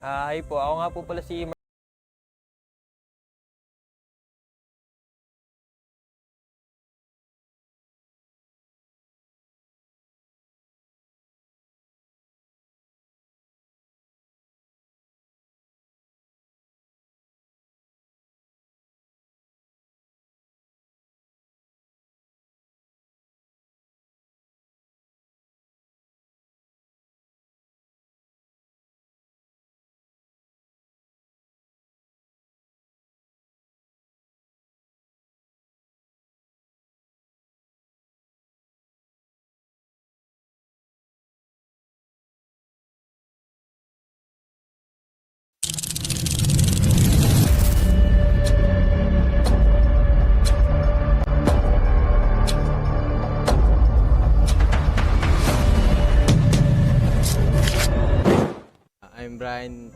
Hi po, ako nga po pala si I'm Brian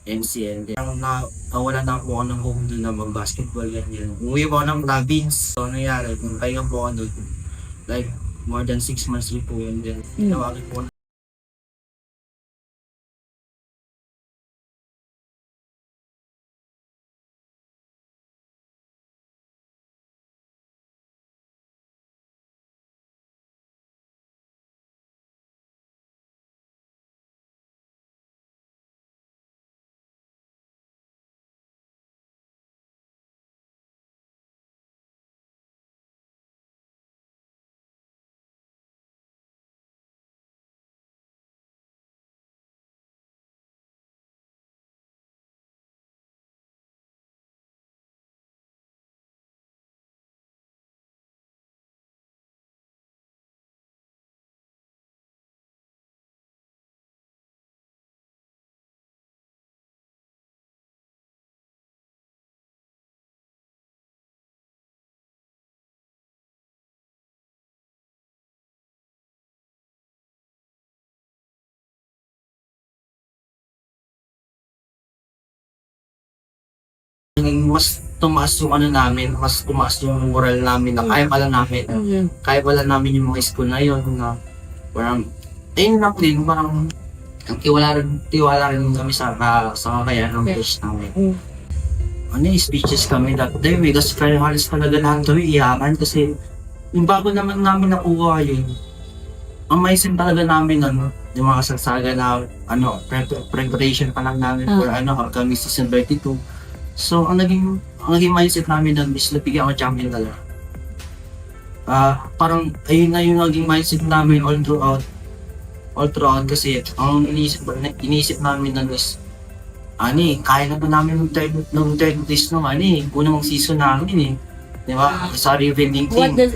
MCL. Wala na po ako ng home doon na mag-basketball ganyan. Umuwi po ako ng province. So, nangyari, kung kaya po ako doon, like, more than 6 months rin po yun din. Tawagin po. Mas tumaas yung ano namin, mas tumaas yung moral namin na kaya pala namin. Kaya pala namin yung mga school na yun na parang, ayun lang din, parang tiwala rin kami sa kakayahan ng coach namin. Ano yung speeches kami that day, kasi kaya halos talaga lahat kami iyakan kasi yung bago naman namin nakuha yun, ang maisin talaga namin yung mga kasagsaga na preparation pa lang namin for kami season 32. So, ang naging mindset namin doon is nabigyan ako champion talaga. Parang ayun na yung naging mindset namin all throughout kasi ang iniisip namin doon is kaya na ba namin ng third place nung unang season namin di ba? Sa revealing team. A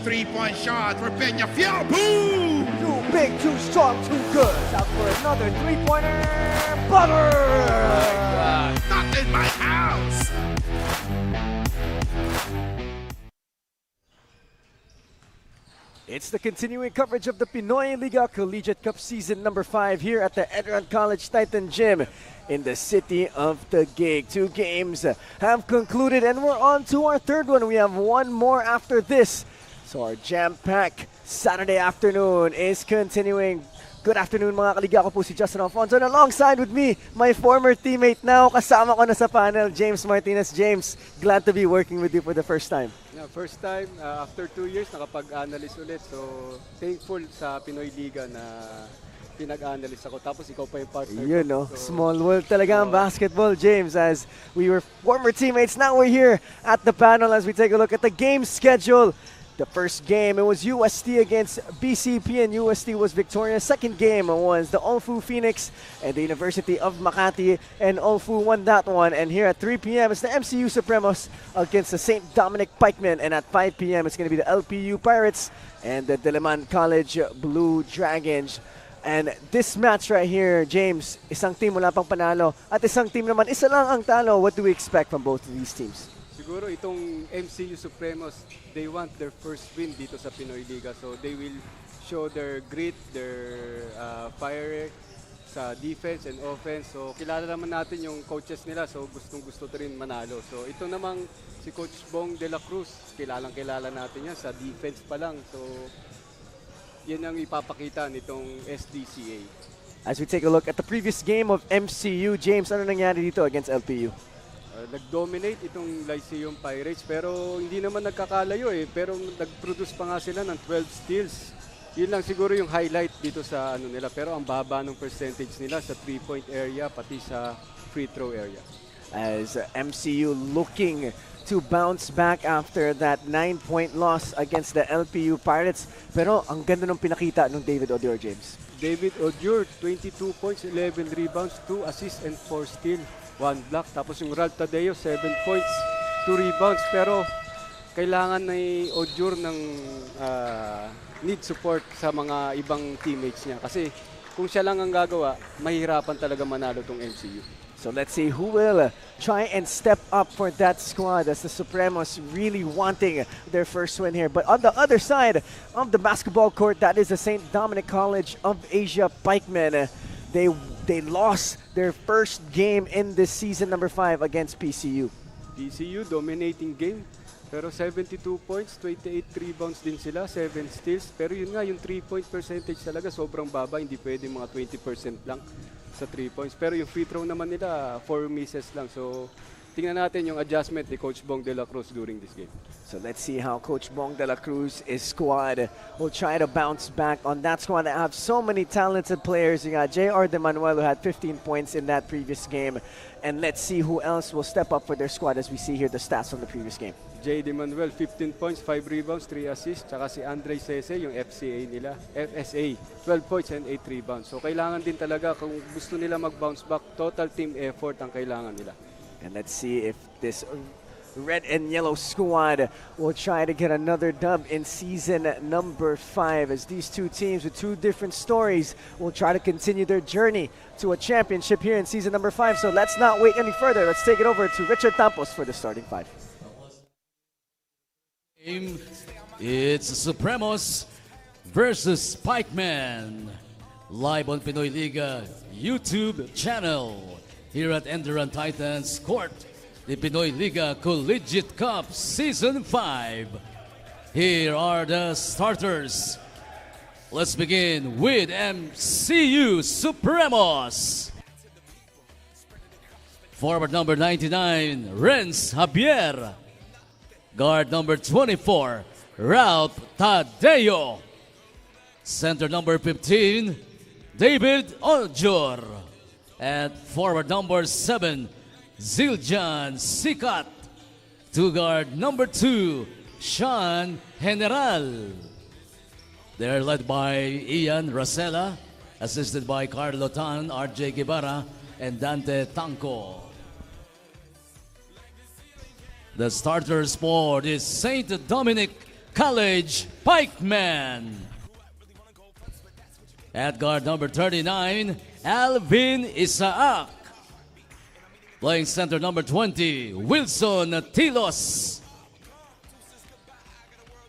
three-point shot for Peñafiel. Boom! Too big, too strong, too good. Out for another three-pointer. Butter! Not in my house. It's the continuing coverage of the Pinoyliga Collegiate Cup Season number 5 here at the ENDERUN College Titan Gym in the city of TAGUIG. 2 games have concluded and we're on to our third one. We have one more after this. So our jam-packed Saturday afternoon is continuing. Good afternoon mga kaliga, ako po si Justin Alfonso and alongside with me, my former teammate now, kasama ko na sa panel, James Martinez. James, glad to be working with you for the first time. Yeah, first time, after 2 years, nakapag-analyst ulit. So, thankful sa Pinoyliga na pinag-analyst ako. Tapos ikaw pa yung partner. Yun, no? So, small world talaga ang basketball, James. As we were former teammates, now we're here at the panel as we take a look at the game schedule. The first game, it was UST against BCP and UST was victorious. Second game was the Olfu Phoenix and the University of Makati, and Olfu won that one. And here at 3 p.m. it's the Mcu Supremos against the St. Dominic Pikemen, and at 5 p.m. it's going to be the LPU Pirates and the Diliman College Blue Dragons. And this match right here, James, isang team wala pang panalo at isang team naman isa lang ang talo. What do we expect from both of these teams? siguro itong Mcu Supremos, they want their first win dito sa Pinoyliga. So they will show their grit, their fire sa defense and offense. So kilala naman natin yung coaches nila, so gustong-gusto rin manalo. So ito namang si Coach Bong de la Cruz, kilalang-kilala natin yan sa defense pa lang. So yan ang ipapakita nitong Sdca. As we take a look at the previous game of MCU, James, ano nangyari dito against LPU? Nag-dominate itong Lyceum Pirates pero hindi naman nagkakalayo pero nag-produce pa nga sila ng 12 steals. Yun lang siguro yung highlight dito sa ano nila, pero ang baba ng percentage nila sa 3-point area pati sa free throw area. As MCU looking to bounce back after that 9-point loss against the LPU Pirates, pero ang ganda ng pinakita ng David Odior, James. David Odior, 22 points, 11 rebounds, 2 assists and 4 steals, 1 block. Tapos yung Ralph Tadeo, 7 points, 2 rebounds. Pero kailangan ni Odior ng need support sa mga ibang teammates niya. Kasi kung siya lang ang gagawa, mahihirapan talaga manalo tong MCU. So let's see who will try and step up for that squad as the Supremos really wanting their first win here. But on the other side of the basketball court, that is the St. Dominic College of Asia Pikemen. They they lost their first game in this season number 5 against PCU. PCU dominating game. Pero 72 points, 28 rebounds din sila, 7 steals. Pero yun nga, yung 3-point percentage talaga sobrang baba. Hindi pwede mga 20% lang sa 3 points. Pero yung free throw naman nila, 4 misses lang. So, tingnan natin yung adjustment ni Coach Bong de la Cruz during this game. So let's see how Coach Bong de la Cruz, his squad, will try to bounce back on that squad that have so many talented players. You got J.R. De Manuel, who had 15 points in that previous game. And let's see who else will step up for their squad as we see here the stats from the previous game. J. De Manuel, 15 points, 5 rebounds, 3 assists. Tsaka si Andre Sese, yung FCA nila, FSA, 12 points and 8 rebounds. So kailangan din talaga, kung gusto nila mag-bounce back, total team effort ang kailangan nila. And let's see if this red and yellow squad will try to get another dub in season number 5, as these two teams with two different stories will try to continue their journey to a championship here in season number 5. So let's not wait any further. Let's take it over to Richard Tampos for the starting 5. It's Supremos versus Pikemen, live on Pinoyliga YouTube channel here at ENDERUN Titans Court, the Pinoyliga Collegiate Cup Season 5. Here are the starters. Let's begin with MCU Supremos. Forward number 99, Renz Javier. Guard number 24, Ralph Tadeo. Center number 15, David Oljor. At forward number 7, Zildjian Sikat. To guard number 2, Sean General. They're led by Ian Rosella, assisted by Carlo Tan, RJ Guevara, and Dante Tanco. The starters for this St. Dominic College Pikemen. At guard number 39, Alvin Isaac. Playing center number 20, Wilson Tilos.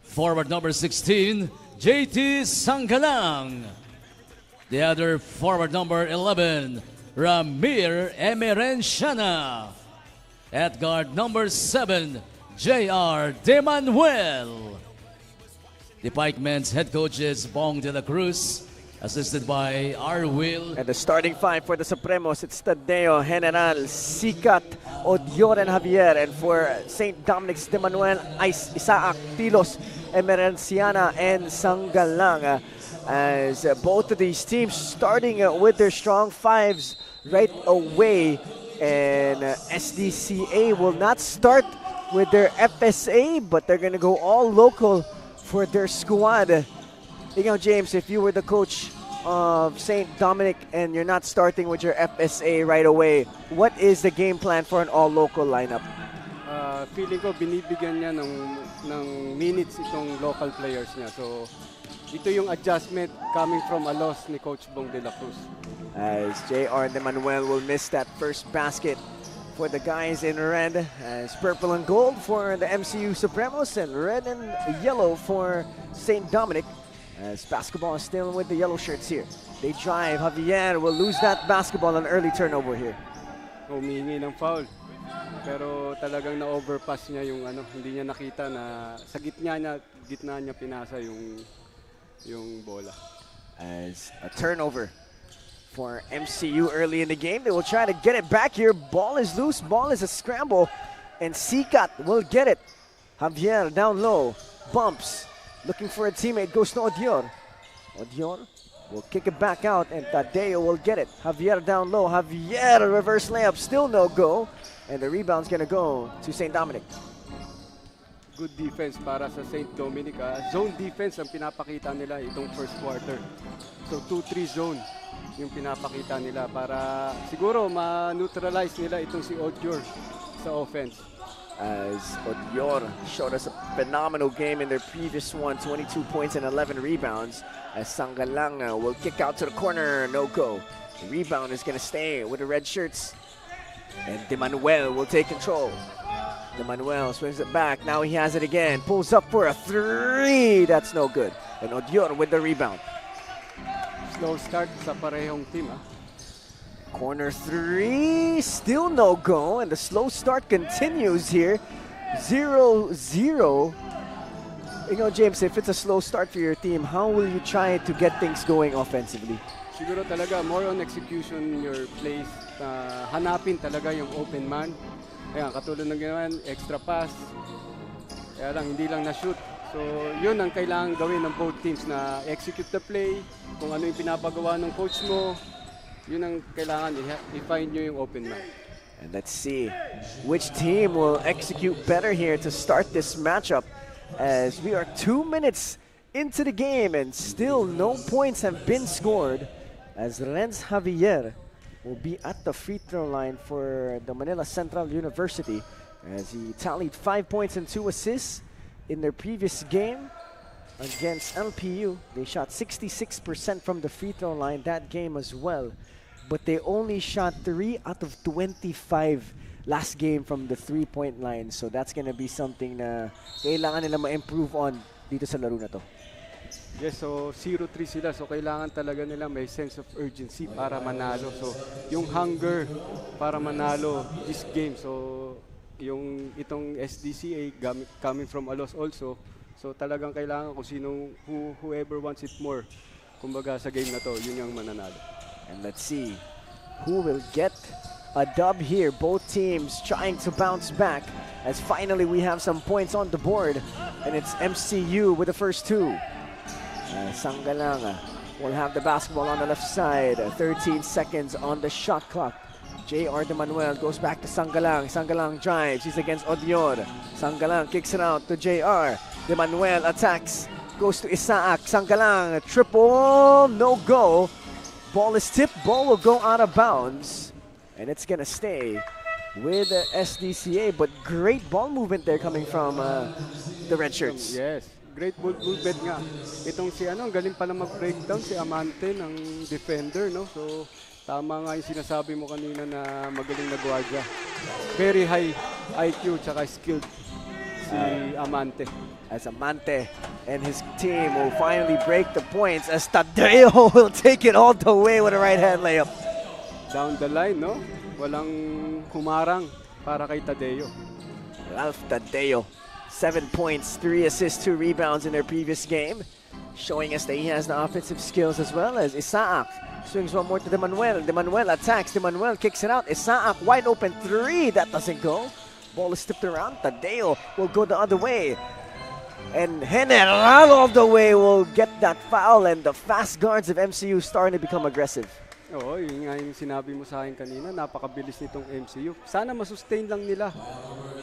Forward number 16, JT Sangalang. The other forward number 11, Ramir Emerenciana. At guard number 7, J.R. De Manuel. The Pikemen's head coach is Bong de la Cruz, assisted by Arwil. And the starting 5 for the Supremos, it's Tadeo, General, Sikat, Odior, and Javier. And for St. Dominic's, De Manuel, Isaac, Tilos, Emerenciana, and Sangalang. As both of these teams starting with their strong 5s right away. And SDCA will not start with their FSA, but they're going to go all local for their squad. You know, James, if you were the coach of St. Dominic and you're not starting with your FSA right away, what is the game plan for an all-local lineup? Feeling ko binibigyan niya ng minutes itong local players niya. So ito yung adjustment coming from a loss ni Coach Bong de la Cruz. As J.R. De Manuel will miss that first basket for the guys in red, as purple and gold for the MCU Supremos and red and yellow for St. Dominic, as basketball is still with the yellow shirts here. They drive, Javier will lose that basketball, an early turnover here. Humingi ng foul. Pero talagang na-overpass niya yung hindi niya nakita na sa gitna niya pinasa yung bola. As a turnover for MCU early in the game. They will try to get it back here. Ball is loose. Ball is a scramble. And Sikat will get it. Javier down low. Bumps. Looking for a teammate. Goes to Odior. Odior will kick it back out. And Tadeo will get it. Javier down low. Javier, reverse layup. Still no go. And the rebound's going to go to St. Dominic. Good defense para sa St. Dominic. Zone defense ang pinapakita nila itong first quarter. So 2-3 zone yung pinapakita nila para siguro ma-neutralize nila itong si Odior sa offense. As Odior showed us a phenomenal game in their previous one, 22 points and 11 rebounds. As Sangalang will kick out to the corner, no go. The rebound is going to stay with the red shirts. And De Manuel will take control. De Manuel swings it back. Now he has it again. Pulls up for a 3. That's no good. And Odior with the rebound. Slow start sa parehong team. Corner three, still no go, and the slow start continues here. 0-0. You know, James, if it's a slow start for your team, how will you try to get things going offensively? Siguro talaga more on execution in your plays. Hanapin talaga yung open man. Ayan, katulad ng ginawa, extra pass. Kaya lang, hindi lang na-shoot. So, yun ang kailangan gawin ng both teams na execute the play, kung ano yung pinapagawa ng coach mo, yun ang kailangan, i-find nyo yung open man. And let's see which team will execute better here to start this matchup, as we are 2 minutes into the game and still no points have been scored, as Renz Javier will be at the free throw line for the Manila Central University, as he tallied 5 points and 2 assists in their previous game against LPU. They shot 66% from the free throw line that game as well, but they only shot 3 out of 25 last game from the three-point line. So that's gonna be something na kailangan nila ma-improve on dito sa laro na to. Yes, so 0-3 sila. So kailangan talaga nila may sense of urgency para manalo. So yung hunger para manalo this game. So yung itong SDCA coming from a loss also. So talagang kailangan kung sinong whoever wants it more. Kumbaga sa game na to, yun yung mananalo. And let's see who will get a dub here. Both teams trying to bounce back, as finally we have some points on the board, and it's MCU with the first two. Sanggalang will have the basketball on the left side. 13 seconds on the shot clock. JR De Manuel goes back to Sanggalang. Sanggalang drives. He's against Odior. Sanggalang kicks it out to JR. De Manuel attacks. Goes to Isaac. Sanggalang triple. No go. Ball is tipped. Ball will go out of bounds. And it's going to stay with SDCA. But great ball movement there coming from the red shirts. Yes. Great movement nga. Itong si ang galing pala mag-breakdown si Amante ng defender, no? So tama nga yung sinasabi mo kanina na magaling na gwardiya. Very high IQ tsaka skilled si Amante. As Amante and his team will finally break the points, as Tadeo will take it all the way with a right-hand layup. Down the line, no? Walang humarang para kay Tadeo. Ralph Tadeo, 7 points, 3 assists, 2 rebounds in their previous game, showing us that he has the offensive skills as well. As Isaac swings one more to De Manuel. De Manuel attacks. De Manuel kicks it out. Isaac wide open three. That doesn't go. Ball is tipped around. Tadeo will go the other way. And General all the way will get that foul. And the fast guards of MCU starting to become aggressive. Oo, yun nga yung sinabi mo sa akin kanina, napakabilis nitong MCU. Sana masustain lang nila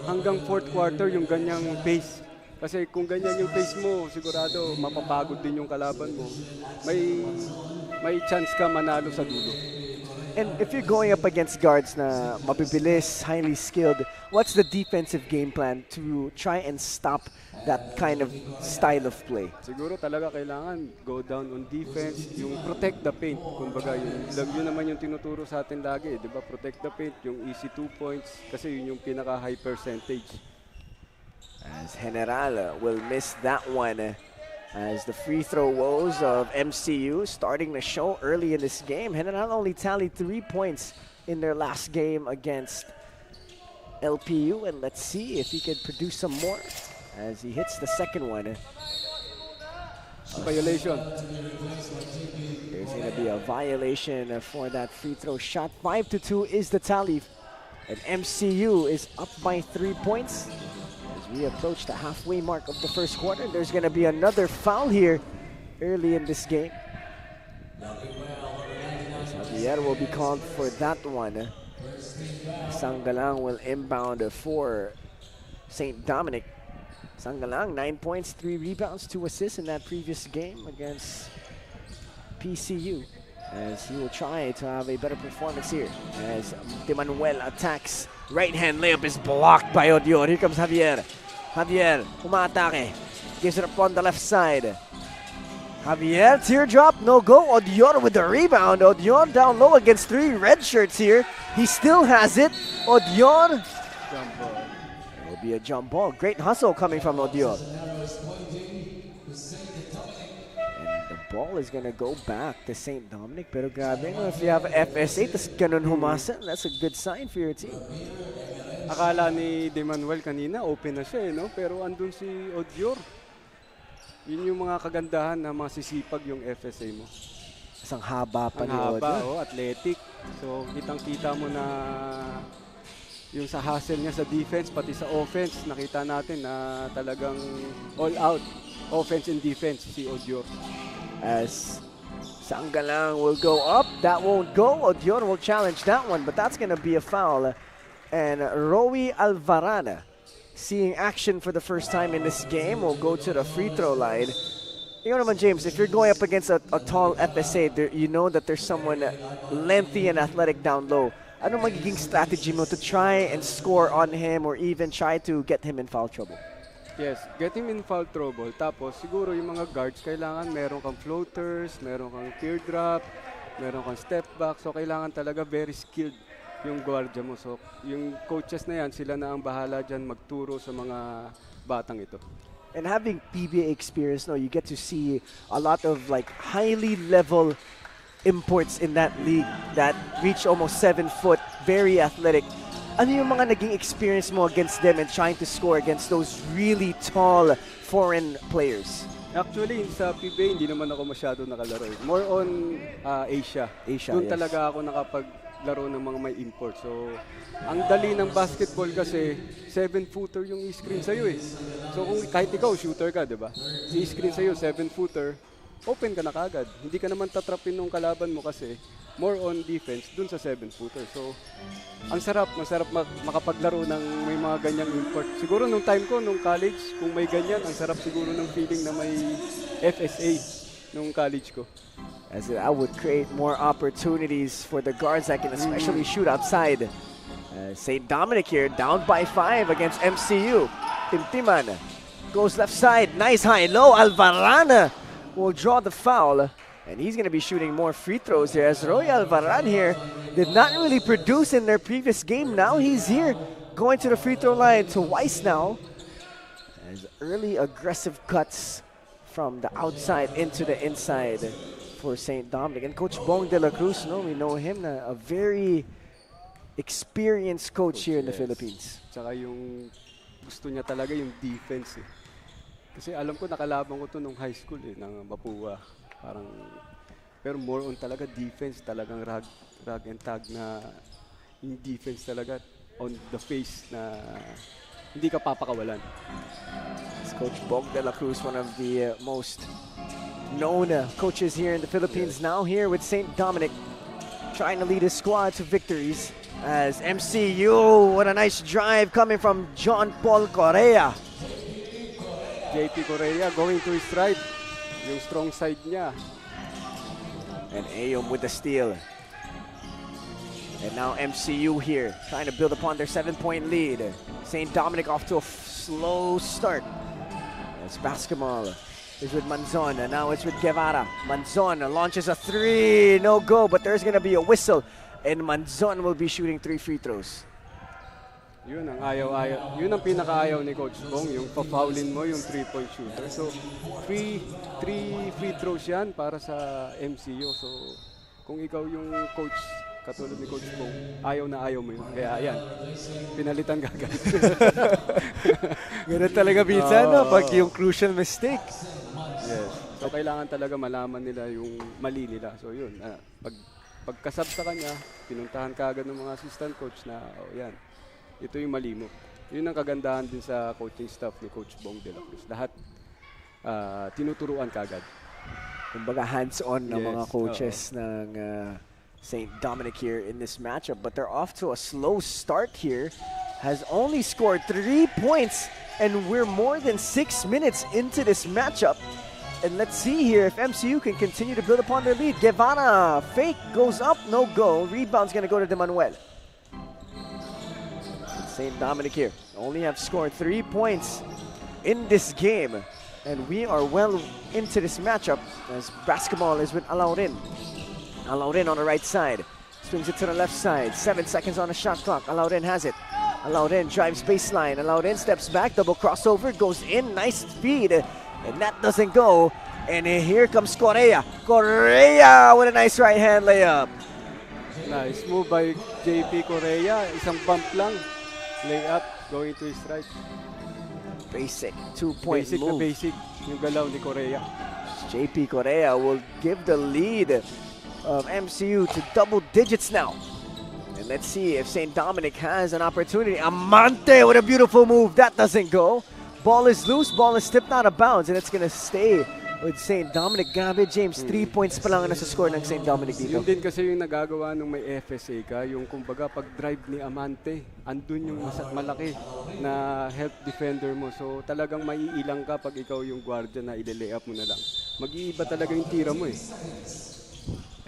hanggang fourth quarter yung ganyang pace. Kasi kung ganyan yung pace mo, sigurado mapapagod din yung kalaban mo. May chance ka manalo sa dulo. And if you're going up against guards na mabibilis, highly skilled, what's the defensive game plan to try and stop that kind of style of play? Siguro talaga kailangan go down on defense, yung protect the paint. Kumbaga, yun naman yung tinuturo sa atin lagi, di ba? Protect the paint, yung easy 2 points, kasi yun yung pinaka-high percentage. As General will miss that one, as the free throw woes of MCU starting to show early in this game. General only tallied 3 points in their last game against LPU, and let's see if he can produce some more as he hits the second one. Violation. There's going to be a violation for that free throw shot. 5-2 is the tally, and MCU is up by 3 points. As we approach the halfway mark of the first quarter, there's going to be another foul here early in this game. Javier will be called for that one. Sanggalang will inbound for St. Dominic. Sanggalang, 9 points, 3 rebounds, 2 assists in that previous game against PCU, as he will try to have a better performance here. As De Manuel attacks, right-hand layup is blocked by Odior. Here comes Javier. Javier, umaatake. Gives it up on the left side. Javier, teardrop, no go. Odior with the rebound. Odior down low against 3 red shirts here. He still has it. Odior. Jump ball. It will be a jump ball. Great hustle coming from Odior. And the ball is gonna go back to St. Dominic. Pero grabe, no? If you have FS8, tas ganun humasa, that's a good sign for your team. Akala ni De Manuel kanina, open na siya, no? Pero andun si Odior. Yun yung mga kagandahan na masisipag yung FSA mo. Isang haba pa Ang ni haba, Odio. athletic. So, kitang-kita mo na yung sa hustle niya sa defense, pati sa offense, nakita natin na talagang all out. Offense and defense, si Odior. As Sanggalang will go up. That won't go. Odior will challenge that one, but that's going to be a foul. And Roy Alvarana, seeing action for the first time in this game, will go to the free throw line. You know naman, James, if you're going up against a tall FSA, you know that there's someone lengthy and athletic down low. Ano magiging strategy mo to try and score on him or even try to get him in foul trouble? Yes, get him in foul trouble. Tapos siguro yung mga guards, kailangan meron kang floaters, meron kang teardrop, meron kang step back. So kailangan talaga very skilled yung guardia mo. So yung coaches na yan, sila na ang bahala dyan magturo sa mga batang ito. And having PBA experience, no, you get to see a lot of like highly level imports in that league that reach almost 7 foot, very athletic. Ano yung mga naging experience mo against them and trying to score against those really tall foreign players? Actually, sa PBA, hindi naman ako masyado nakalaro. More on Asia. Doon yes. talaga ako nakapaglaro ng mga may import. So, ang dali ng basketball kasi, 7-footer yung i-screen sa'yo eh. So, kung kahit ikaw, shooter ka, di ba? I-screen sa'yo, 7-footer, open ka na kagad. Hindi ka naman tatrapin ng kalaban mo kasi more on defense dun sa 7-footer. So, ang sarap makapaglaro ng may mga ganyang import. Siguro nung time ko, nung college, kung may ganyan, ang sarap siguro ng feeling na may FSA nung college ko. As I would create more opportunities for the guards that can especially shoot outside. St. Dominic here, down by 5 against MCU. Timtiman goes left side, nice high-low. Alvarana will draw the foul. And he's going to be shooting more free throws here as Roy Alvaran here did not really produce in their previous game. Now he's here going to the free throw line twice now. As early aggressive cuts from the outside into the inside for St. Dominic. And Coach Bong de la Cruz, no, we know him, a very experienced coach here in the Philippines. Tsaka yung gusto niya talaga yung defense eh. Kasi alam ko nakalaban ko to nung high school eh, ng Mapua. Parang, pero more on talaga defense, talagang rag and tag na yung defense talaga on the face na hindi ka papakawalan. It's Coach Bong de la Cruz, one of the most known coaches here in the Philippines, now here with St. Dominic, trying to lead his squad to victories. As MCU, what a nice drive coming from John Paul Correa. JP Correa going to his right. Yung strong side niya. And Ayom with the steal. And now MCU here, trying to build upon their 7-point lead. St. Dominic off to a slow start. As basketball is with Manzon, and now it's with Guevara. Manzon launches a 3, no go, but there's gonna be a whistle. And Manzon will be shooting 3 free throws. Yun ang ayaw-ayaw. Yun ang pinakaayaw ni Coach Bong, yung pa-foulin mo yung 3-point shooter. So, 3 free throws yan para sa MCU. So, kung ikaw yung coach, katulad ni Coach Bong, ayaw na ayaw mo yun. Kaya ayan, pinalitan agad. Ganun talaga minsan, no? Pag yung crucial mistake. Yes. So, kailangan talaga malaman nila yung mali nila. So, yun. Pagkasab sa kanya, pinuntahan ka agad ng mga assistant coach na, oh, yan. Ito yung mali mo. Yun ang kagandahan din sa coaching staff ni Coach Bong de la Cruz. Lahat tinuturuan kagad. Kumbaga hands-on na mga coaches ng St. Dominic here in this matchup. But they're off to a slow start here. Has only scored 3 points. And we're more than 6 minutes into this matchup. And let's see here if MCU can continue to build upon their lead. Guevara, fake, goes up, no go. Rebound's going to go to De Manuel. St. Dominic here only have scored 3 points in this game. And we are well into this matchup as basketball is with Alaurin. Alaurin on the right side. Swings it to the left side. 7 seconds on the shot clock. Alaurin has it. Alaurin drives baseline. Alaurin steps back. Double crossover. Goes in. Nice feed. And that doesn't go. And here comes Correa. Correa with a nice right hand layup. Nice move by JP Correa. Isang bump lang. Layup going to his right. Basic 2-point Basic na move. basic yung galaw ni Correa. JP Correa will give the lead of MCU to double digits now. And let's see if St. Dominic has an opportunity. Amante with a beautiful move. That doesn't go. Ball is loose. Ball is tipped out of bounds. And it's going to stay with St. Dominic. Grabe, James. 3 points pa lang na sa score ng St. Dominic dito. Yun din kasi yung nagagawa nung may FSA ka, yung kumbaga pag-drive ni Amante, andun yung malaki na help defender mo. So talagang maiilang ka pag ikaw yung guardia na ile-lay up mo na lang. Mag-iiba talaga yung tira mo eh.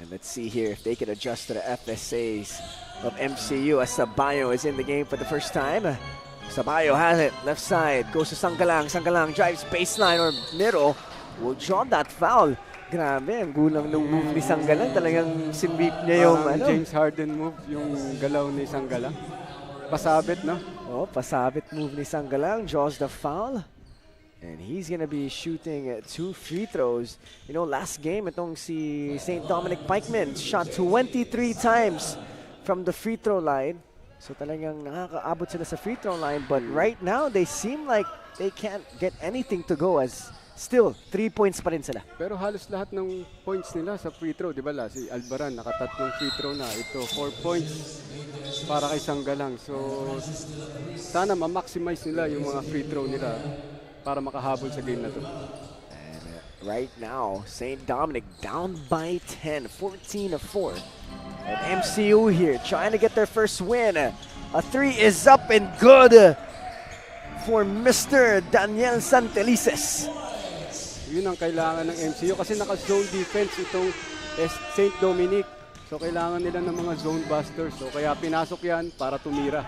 And let's see here if they can adjust to the FSAs of MCU as Sabayo is in the game for the first time. Sabayo has it, left side, goes to Sanggalang. Sanggalang drives baseline or middle. Will draw that foul. Grabe, ang gulang ng move ni Sanggalang. Talagang sinweep niya yung James Harden move, yung galaw ni Sanggalang. Pasabit, no? Oh, pasabit move ni Sanggalang. Draws the foul. And he's gonna be shooting 2 free throws. You know, last game, itong si St. Dominic Pikemen shot 23 times from the free throw line. So talagang nakakaabot sila sa free throw line. But right now, they seem like they can't get anything to go as still 3 points pa rin sila. Pero halos lahat ng points nila sa free throw, di ba la? Si Albaran, nakatatlong free throw na. Ito, 4 points para kay Sanggalang. So, sana ma-maximize nila yung mga free throw nila para makahabol sa game na to. And right now, St. Dominic down by 10, 14-4. And MCU here trying to get their first win. A 3 is up and good for Mr. Daniel Santelices. Yun ang kailangan ng MCU kasi naka-zone defense itong St. Dominic. So kailangan nila ng mga zone busters. So kaya pinasok yan para tumira.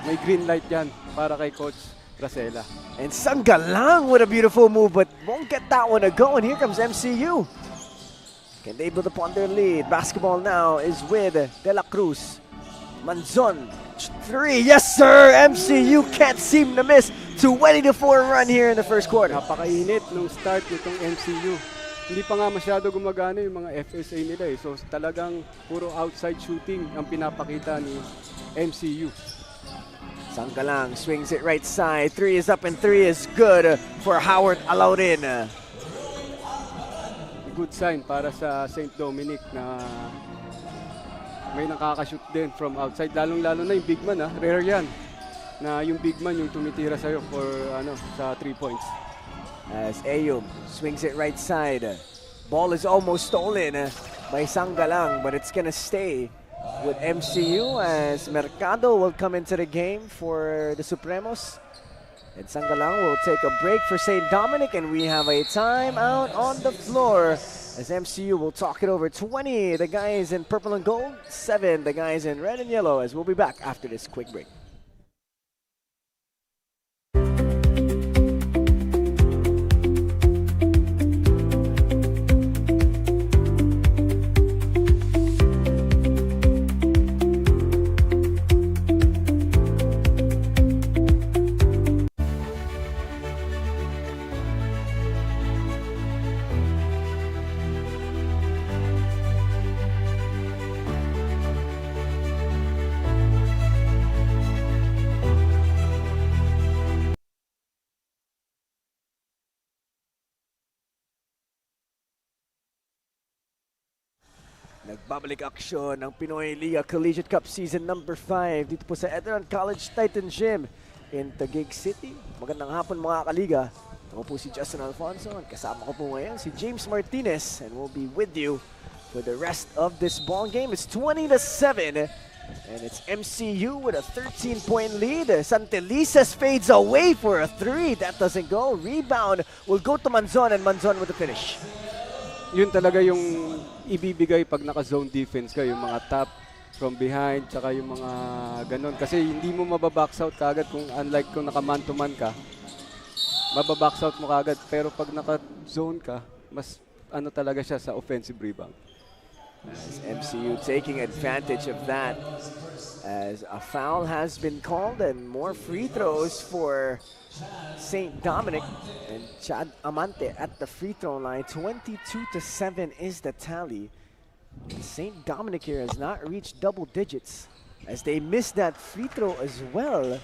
May green light yan para kay Coach Racela. And Sanggalang with a beautiful move but won't get that one to go. And here comes MCU. Can they build upon their lead? Basketball now is with De La Cruz. Manzon, 3. Yes, sir! MCU can't seem to miss. 20-4 run here in the first quarter. Napakainit nung start nitong MCU. Hindi pa nga masyado gumagana yung mga FSA nila eh. So talagang puro outside shooting ang pinapakita ni MCU. Sanggalang swings it right side. 3 is up and 3 is good for Howard Alaurin. Good sign para sa St. Dominic na may nakakashoot din from outside. Lalong-lalo na yung big man ha. Rare yan na yung big man yung tumitira sa'yo for sa 3 points. As Ayum swings it right side. Ball is almost stolen by Sanggalang, but it's gonna stay with MCU as Mercado will come into the game for the Supremos. And Sanggalang will take a break for St. Dominic, and we have a timeout on the floor as MCU will talk it over. 20, the guys in purple and gold. 7, the guys in red and yellow, as we'll be back after this quick break. Nagbabalik aksyon ng Pinoyliga Collegiate Cup Season number 5 dito po sa ENDERUN College Titan Gym in Taguig City. Magandang hapon mga kaliga. Ako po si Justin Alfonso at kasama ko po ngayon si James Martinez, and we'll be with you for the rest of this ball game. It's 20-7 and it's MCU with a 13-point lead. Santelices fades away for a 3. That doesn't go. Rebound will go to Manzon, and Manzon with the finish. Yun talaga yung ibibigay pag naka-zone defense ka, yung mga tap from behind, tsaka yung mga ganon. Kasi hindi mo mababox out kagad kung unlike kung naka-man to man ka, mababox out mo kagad. Pero pag naka-zone ka, mas talaga siya sa offensive rebound. As MCU taking advantage of that. as a foul has been called and more free throws for St. Dominic, and Chad Amante at the free throw line. 22-7 is the tally. St. Dominic here has not reached double digits as they missed that free throw as well.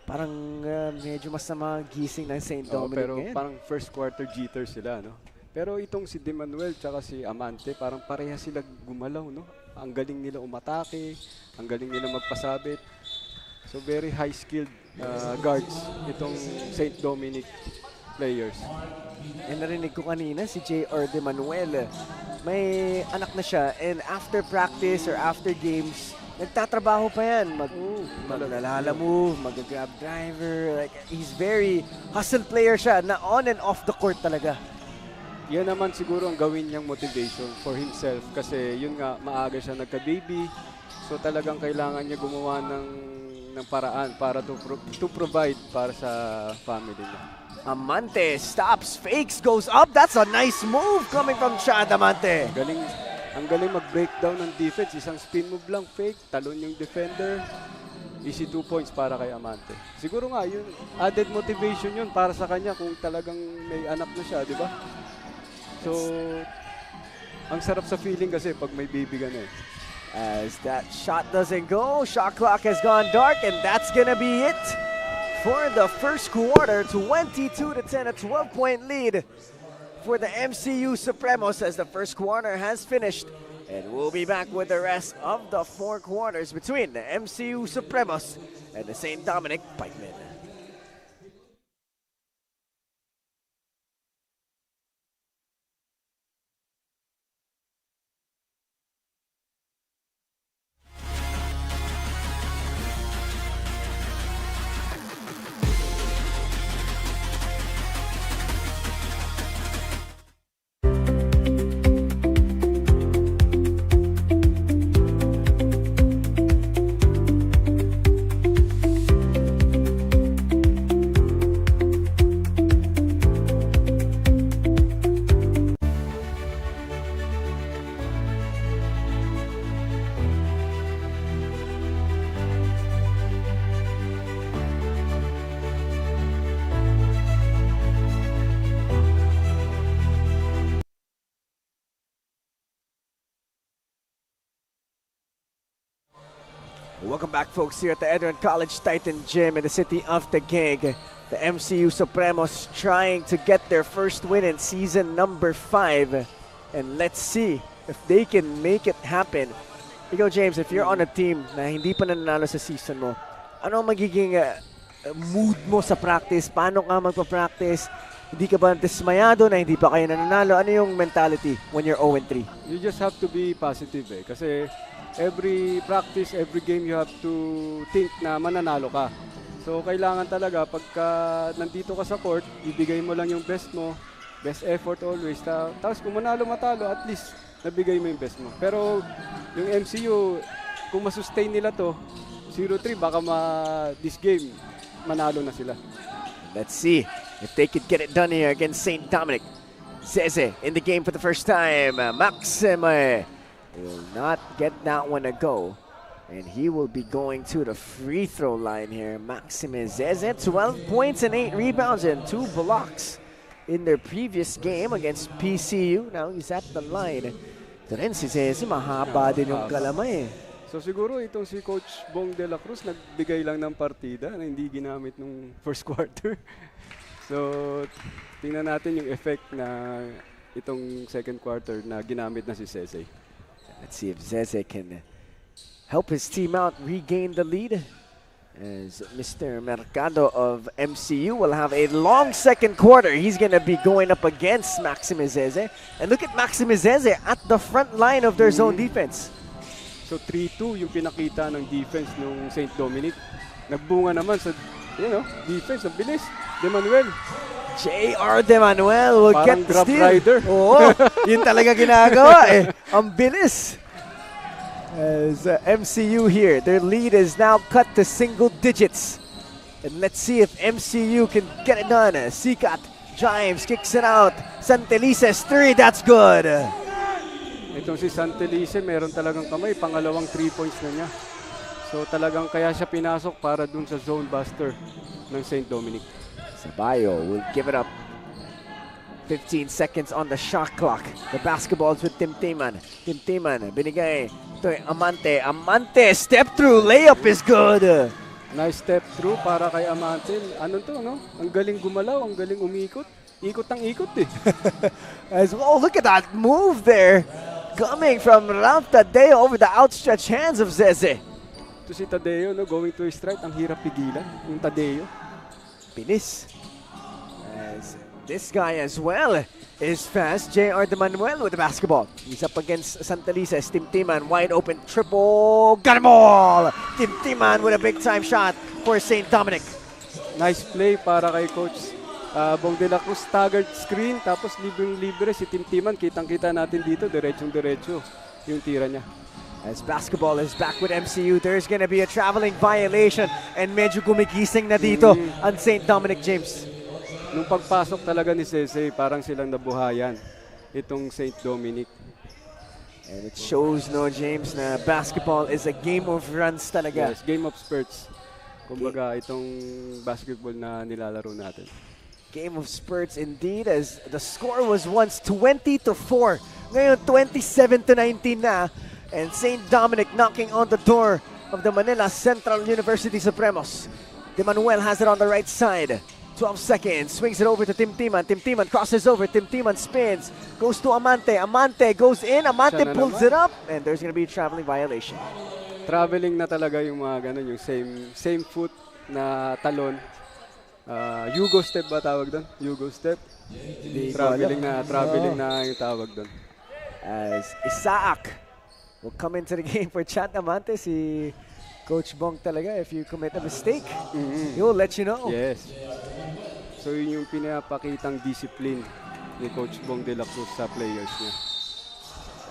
Parang medyo masama gising ng St. Dominic pero ngayon. parang first quarter jitter sila, no? Pero itong si Demanuel tsaka si Amante, parang pareha sila gumalaw, no? Ang galing nila umatake, ang galing nila magpasabit. So very high-skilled guards itong St. Dominic players. And narinig ko kanina si J.R. De Manuel, may anak na siya, and after practice or after games, nagtatrabaho pa yan. Maglalala-move, mag-grab driver. Like, he's very hustle player siya, na on and off the court talaga. Yan naman siguro ang gawin niyang motivation for himself kasi yun nga, maaga siya nagka-baby. So talagang kailangan niya gumawa ng paraan para to provide para sa family niya. Amante stops, fakes, goes up. That's a nice move coming from Chad Amante. Ang galing mag-breakdown ng defense. Isang spin move lang, fake, talon yung defender. Easy 2 points para kay Amante. Siguro nga, yun, added motivation yun para sa kanya kung talagang may anak na siya, di ba? So, ang sarap sa feeling kasi pag may baby ka na eh. As that shot doesn't go, shot clock has gone dark, and that's gonna be it for the first quarter. 22-10, a 12-point lead for the MCU Supremos as the first quarter has finished. And we'll be back with the rest of the 4 quarters between the MCU Supremos and the St. Dominic Pikemen. Welcome back, folks, here at the ENDERUN College Titan Gym in the city of Taguig. The MCU Supremos trying to get their first win in season number 5. And let's see if they can make it happen. Ikaw, James, if you're on a team na hindi pa nananalo sa season mo, ano ang magiging mood mo sa practice? Paano ka magpa-practice? Hindi ka ba dismayado na hindi pa kayo nananalo? Ano yung mentality when you're 0-3? You just have to be positive eh. Kasi every practice, every game, you have to think na mananalo ka. So, kailangan talaga pagka nandito ka sa court, ibigay mo lang yung best mo, best effort always. Tapos kung manalo matalo, at least nabigay mo yung best mo. Pero yung MCU, kung masustain nila to, 0-3, baka this game, manalo na sila. Let's see if they could get it done here against St. Dominic. Sdca in the game for the first time. Maxime will not get that one to go. And he will be going to the free throw line here. Maxime Sdca, 12 points and 8 rebounds and 2 blocks in their previous game against PCU. Now he's at the line. Ito rin si Sdca, mahaba din yung kalamay. So siguro itong si Coach Bong de la Cruz nagbigay lang ng partida na hindi ginamit nung first quarter. So tingnan natin yung effect na itong second quarter na ginamit na si Sdca. Let's see if Sdca can help his team out regain the lead, as Mr. Mercado of MCU will have a long second quarter. He's going to be going up against Maxime Sdca. And look at Maxime Sdca at the front line of their zone defense. So 3-2 yung pinakita ng defense ng St. Dominic. Nagbunga naman sa defense. Ang bilis. De Manuel. J.R. De Manuel will Parang get the grab steal. rider. Oo, yun talaga ginagawa eh. Ang bilis. As MCU here, their lead is now cut to single digits. And let's see if MCU can get it done. Sikat drives, kicks it out. Santelices 3, that's good. Itong si Santelice, meron talagang kamay. Pangalawang 3 points na niya. So So talagang kaya siya pinasok para dun sa zone buster ng St. Dominic. Sabayo will give it up. 15 seconds on the shot clock. The basketball's with Timtiman. Timtiman, binigay to Amante. Amante, step through, layup is good. Nice step through para kay Amante. Ano to, no? Ang galing gumalaw, ang galing umikot. Ikot ng ikot eh. As well, look at that move there. Coming from Ralph Tadeo over the outstretched hands of Zeze. To si Tadeo, no, going to strike, ang hirap pigilan. Yung Tadeo. Bilis. As this guy as well is fast. J.R. De Manuel with the basketball. He's up against Santaliza. Timtiman, wide open triple. Got him all! Timtiman with a big time shot for St. Dominic. Nice play para kay Coach Bong de la Cruz. Staggered screen, tapos libre si Timtiman. Kitang-kita natin dito, diretsong-diretso yung tira niya. As basketball is back with MCU, there's gonna be a traveling violation and medyo gumigising na dito ang St. Dominic, James. Nung pagpasok talaga ni Sese, parang silang nabuhayan itong St. Dominic. And it shows, no, James, na basketball is a game of runs talaga. Yes, game of spurts. Kumbaga, itong basketball na nilalaro natin. Game of spurts indeed, as the score was once 20-4. Ngayon, 27-19 na. And St. Dominic knocking on the door of the Manila Central University Supremos. De Manuel has it on the right side. 12 seconds, swings it over to Timtiman. Timtiman crosses over, Timtiman spins, goes to Amante. Amante goes in, Amante pulls it up, and there's gonna be a traveling violation. Traveling na talaga yung mga ganun, yung same foot na talon. Yugo step ba tawag doon? Yugo step. Traveling na yung tawag doon. As Isaac will come into the game for Chat Amante. Si Coach Bong talaga, if you commit a mistake, he will let you know. Yes. So yun yung pinapakitang discipline ni Coach Bong de la Cruz sa players niya.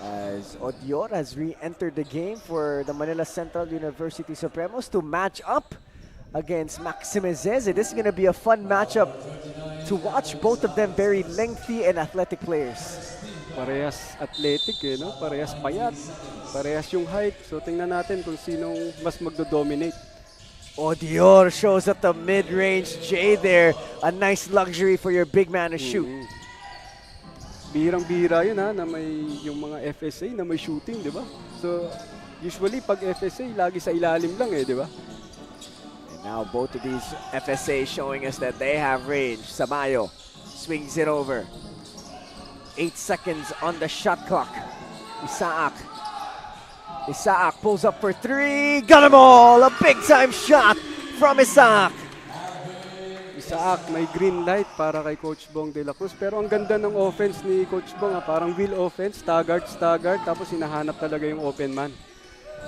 As Odior has re-entered the game for the Manila Central University Supremos to match up against Maxime Zeze. This is going to be a fun matchup to watch. Both of them very lengthy and athletic players. Parehas athletic eh, no? Parehas payat, parehas yung height. So tingnan natin kung sinong mas magdo-dominate. Odior shows up the mid-range J there. A nice luxury for your big man to shoot. Bihirang-bihira yun ha, na may yung mga FSA na may shooting, di ba? So usually pag FSA, lagi sa ilalim lang eh, di ba? And now both of these FSA showing us that they have range. Samayo swings it over. 8 seconds on the shot clock. Isaac pulls up for three. Got them all! A big-time shot from Isaac. Isaac, may green light para kay Coach Bong de la Cruz. Pero ang ganda ng offense ni Coach Bong, parang wheel offense. Staggered, tapos hinahanap talaga yung open man.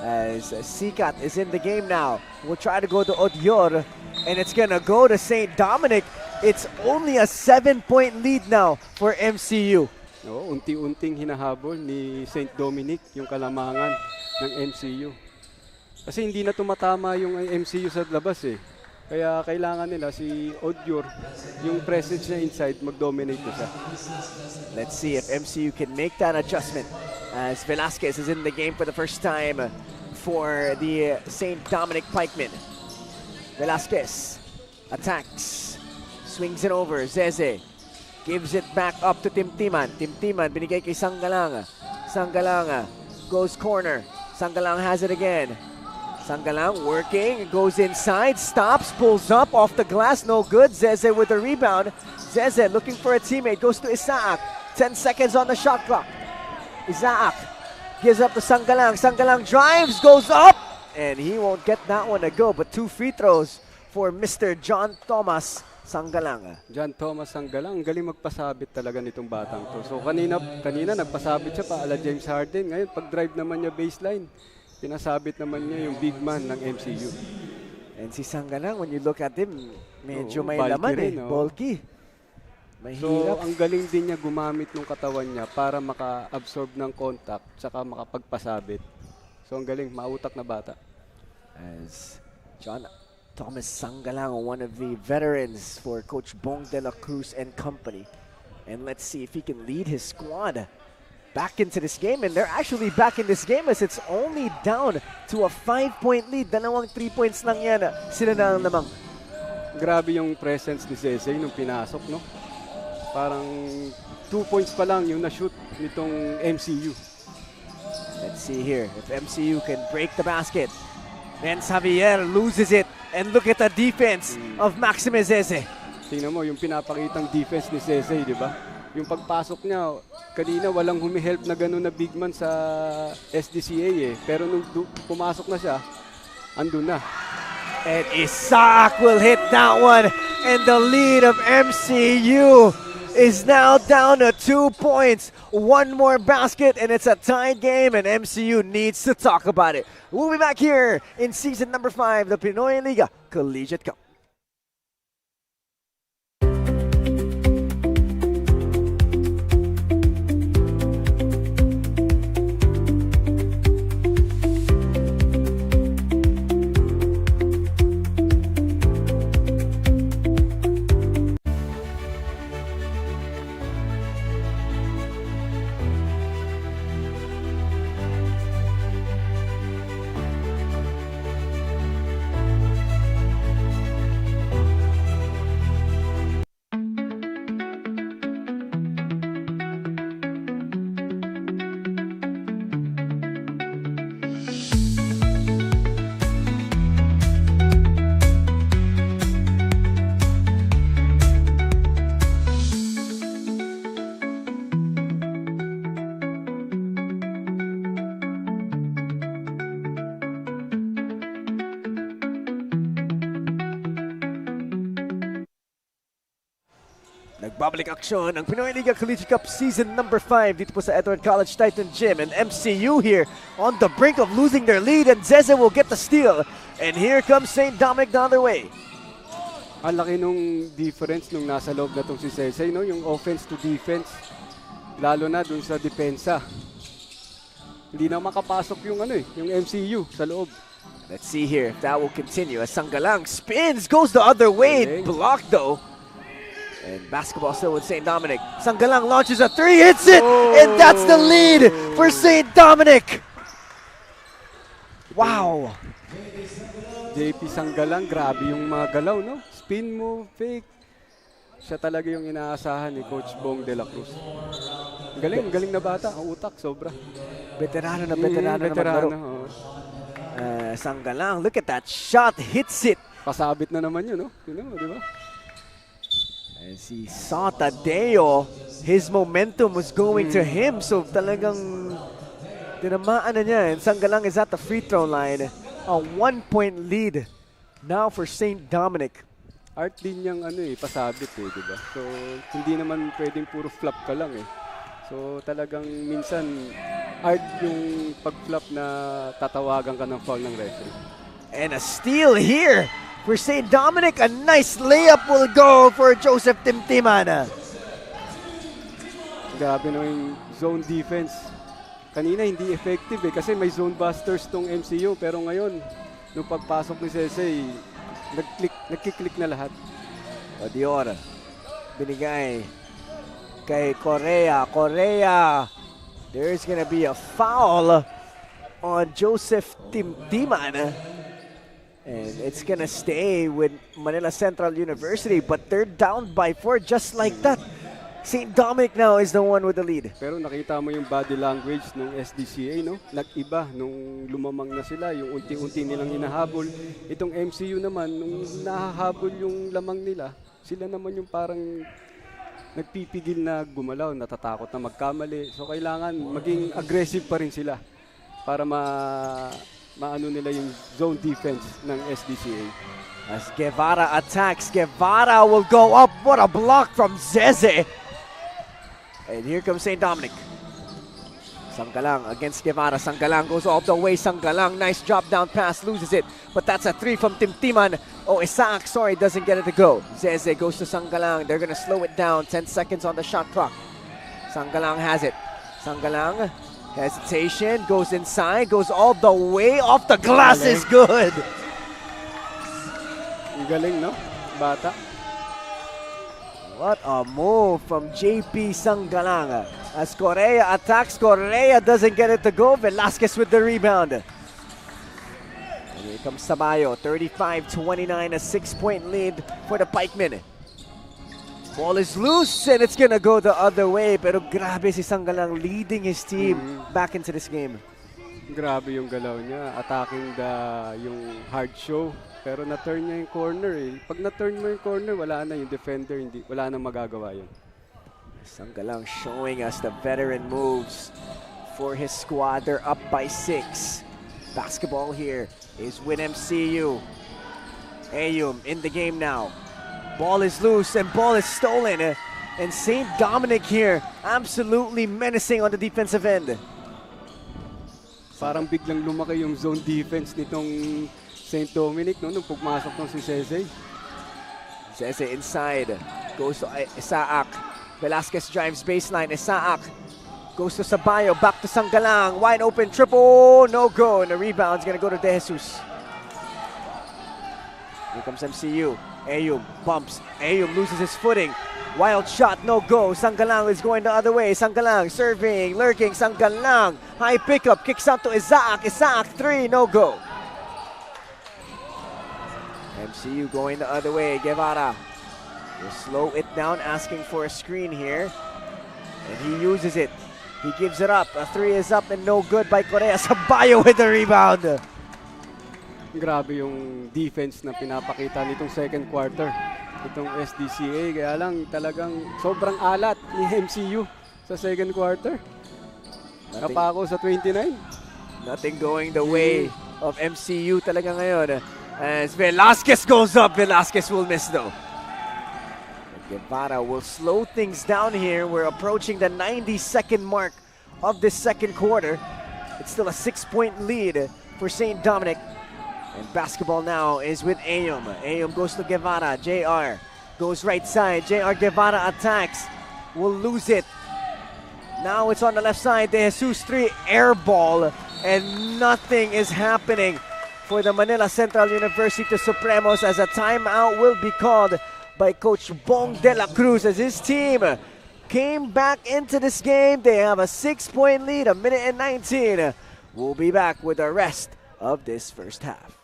As Sikat is in the game now. We'll try to go to Odior, and it's gonna go to St. Dominic. It's only a 7-point lead now for MCU. No, unti-unting hinahabol ni St. Dominic yung kalamangan ng MCU. Kasi hindi na tumatama yung MCU sa labas eh. Kaya kailangan nila si Odior, yung presence niya inside, mag-dominate na siya. Let's see if MCU can make that adjustment as Velasquez is in the game for the first time for the St. Dominic Pikemen. Velasquez attacks, swings it over, Zeze gives it back up to Timtiman. Timtiman binigay kay Sanggalang. Sanggalang goes corner. Sanggalang has it again. Sanggalang working, goes inside, stops, pulls up off the glass, no good. Zeze with the rebound. Zeze looking for a teammate, goes to Isaac. 10 seconds on the shot clock. Isaac gives up to Sanggalang. Sanggalang drives, goes up, and he won't get that one to go, but 2 free throws for Mr. John Thomas Sanggalang. John Thomas Sanggalang, ang galing magpasabit talaga nitong batang to. So kanina nagpasabit siya pa ala James Harden. Ngayon pag drive naman niya baseline, pinasabit naman niya yung big man ng MCU. And si Sanggalang, when you look at him, medyo may bulky laman rin, bulky. So ang galing din niya gumamit ng katawan niya para maka-absorb ng contact tsaka makapagpasabit. So ang galing, mautak na bata. As John Thomas Sanggalang, one of the veterans for Coach Bong de la Cruz and company. And let's see if he can lead his squad back into this game, and they're actually back in this game as it's only down to a 5-point lead. Dalawang 3 points lang yan. Sila na lamang. Grabe yung presence ni Zeze nung pinasok, no? Parang 2 points pa lang yung na-shoot nitong MCU. Let's see here if MCU can break the basket. Then Xavier loses it, and look at the defense of Maxime Zeze. Tingnan mo yung pinapakitang defense ni Zeze, di ba? Yung pagpasok niya, kanina walang humihelp na gano'n na big man sa SDCA eh. Pero nung pumasok na siya, andun na. And Isaac will hit that one, and the lead of MCU is now down to 2 points. One more basket, and it's a tied game, and MCU needs to talk about it. We'll be back here in season number 5, the Pinoyliga Collegiate Cup. Nagbabalik aksyon ang Pinoyliga Collegiate Cup Season number 5 dito po sa Edward College Titan Gym, and MCU here on the brink of losing their lead, and Zeze will get the steal, and here comes St. Dominic the other way. Ang laki nung difference nung nasa loob na tong si Zeze, no? Yung offense to defense, lalo na dun sa depensa. Hindi na makapasok yung yung MCU sa loob. Let's see here if that will continue as Sanggalang spins, goes the other way, blocked though. And basketball still with St. Dominic. Sanggalang launches a 3, hits it, and that's the lead for St. Dominic. Wow. JP Sanggalang, grabe yung mga galaw, no? Spin move, fake. Siya talaga yung inaasahan ni Coach Bong de la Cruz. Galing na bata, ang utak, sobra. Veterano na veterano. Veterano. Sanggalang, look at that shot, hits it. Pasabit na naman yun, no? Yun, di ba? As he saw Tadeo, his momentum was going to him. So talagang tinamaan na niya. And Sanggalang is at the free throw line. A 1-point lead now for St. Dominic. Art din niyang pasabit di ba? So hindi naman pwedeng puro flop ka lang eh. So talagang minsan art yung pag-flop na tatawagan ka ng foul ng referee. And a steal here for St. Dominic. A nice layup will go for Joseph Timtimana. Grabe na yung zone defense. Kanina hindi effective kasi may zone busters tong MCU. Pero ngayon, nung pagpasok ni Zeze, nagkiklik na lahat. Odior, binigay kay Correa. There's gonna be a foul on Joseph Timtimana. And it's gonna stay with Manila Central University, but they're down by 4 just like that. St. Dominic now is the one with the lead. Pero nakita mo yung body language ng SDCA, no? Nag-iba nung lumamang na sila, yung unti-unti nilang hinahabol. Itong MCU naman, nung nahahabol yung lamang nila, sila naman yung parang nagpipigil na gumalaw, natatakot na magkamali. So kailangan maging aggressive pa rin sila para maano nila yung zone defense ng SDCA. As Guevara attacks, Guevara will go up. What a block from Zeze. And here comes St. Dominic. Sanggalang against Guevara. Sanggalang goes all the way. Sanggalang, nice drop down pass, loses it. But that's a 3 from Timtiman. Oh, Isaac, sorry, doesn't get it to go. Zeze goes to Sanggalang. They're gonna slow it down. 10 seconds on the shot clock. Sanggalang has it. Sanggalang, hesitation, goes inside, goes all the way off the glass, is good. Ang galing, no? Bata. What a move from JP Sanggalang. As Correa attacks, Correa doesn't get it to go. Velasquez with the rebound. And here comes Sabayo, 35-29, a 6-point lead for the Pikemen. Ball is loose and it's gonna go the other way. Pero grabe si Sanggalang leading his team back into this game. Grabe yung galaw niya, attacking yung hard show. Pero na-turn niya yung corner eh. Pag na-turn mo yung corner, wala na yung defender, wala na magagawa yun. Sanggalang showing us the veteran moves for his squad. They're up by 6. Basketball here is with MCU. Ayum in the game now. Ball is loose and ball is stolen. And St. Dominic here absolutely menacing on the defensive end. Parang biglang lumaki yung zone defense nitong St. Dominic nung pagmasok ng si Sese. Sese inside. Goes to Isaac. Velasquez drives baseline. Isaac goes to Sabayo. Back to Sanggalang. Wide open triple. No go. And the rebound's going to go to De Jesus. Here comes MCU. Ayum bumps. Ayum loses his footing. Wild shot, no go. Sanggalang is going the other way. Sanggalang serving, lurking. Sanggalang. High pickup, kicks out to Isaac. Isaac, 3, no go. MCU going the other way. Guevara will slow it down, asking for a screen here. And he uses it. He gives it up. A 3 is up and no good by Correa. Sabayo with the rebound. Grabe yung defense na pinapakita nitong second quarter. Itong SDCA, kaya lang talagang sobrang alat ni MCU sa second quarter. Napako sa 29. Nothing going the way of MCU talaga ngayon. As Velasquez goes up, Velasquez will miss though. Guevara will slow things down here. We're approaching the 92nd mark of this second quarter. It's still a 6-point lead for St. Dominic. And basketball now is with Ayum. Ayum goes to Guevara. JR goes right side. JR Guevara attacks. Will lose it. Now it's on the left side. De Jesus 3 air ball. And nothing is happening for the Manila Central University Supremos as a timeout will be called by Coach Bong De La Cruz as his team came back into this game. They have a 6-point lead, a minute and 19. We'll be back with the rest of this first half.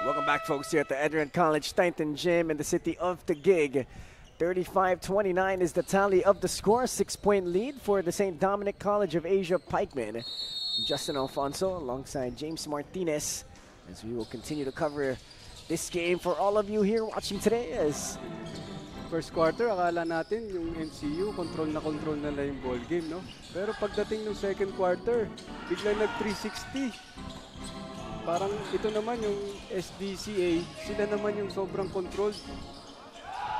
Welcome back, folks, here at the ENDERUN College Titan Gym in the city of TAGUIG. 35-29 is the tally of the score. 6-point lead for the St. Dominic College of Asia Pikemen. Justin Alfonso alongside James Martinez as we will continue to cover this game for all of you here watching today. As First quarter, akala natin yung MCU, control na yung ball game, no? Pero pagdating ng second quarter, biglang nag-360. Parang ito naman yung SDCA, sila naman yung sobrang controlled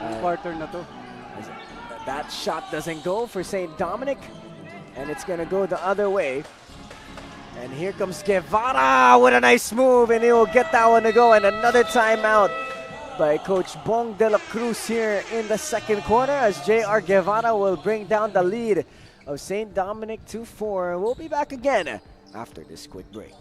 yung quarter na to. that shot doesn't go for St. Dominic, and it's gonna go the other way. And here comes Guevara with a nice move, and he will get that one to go. And another timeout by Coach Bong De La Cruz here in the second quarter as JR Guevara will bring down the lead of St. Dominic to 4. We'll be back again after this quick break.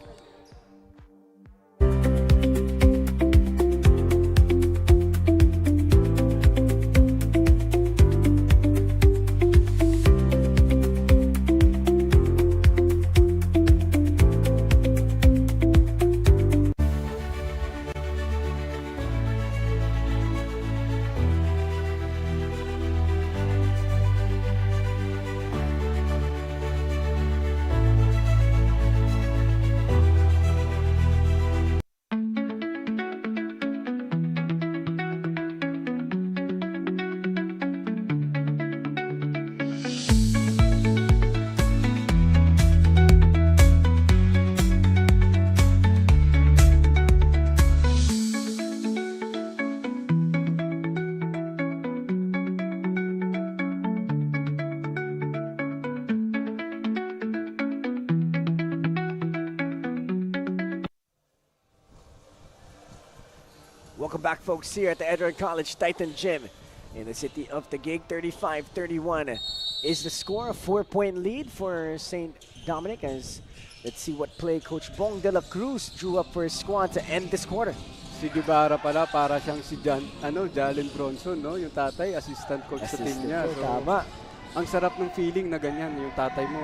Welcome back, folks, here at the ENDERUN College Titan Gym in the city of Taguig. 35-31 is the score. A 4-point lead for St. Dominic, as let's see what play Coach Bong de la Cruz drew up for his squad to end this quarter. Si Guevara pala, para siyang si Jalen Bronson, no? Yung tatay, assistant coach sa team niya. So, Tama. ang sarap ng feeling na ganyan, yung tatay mo,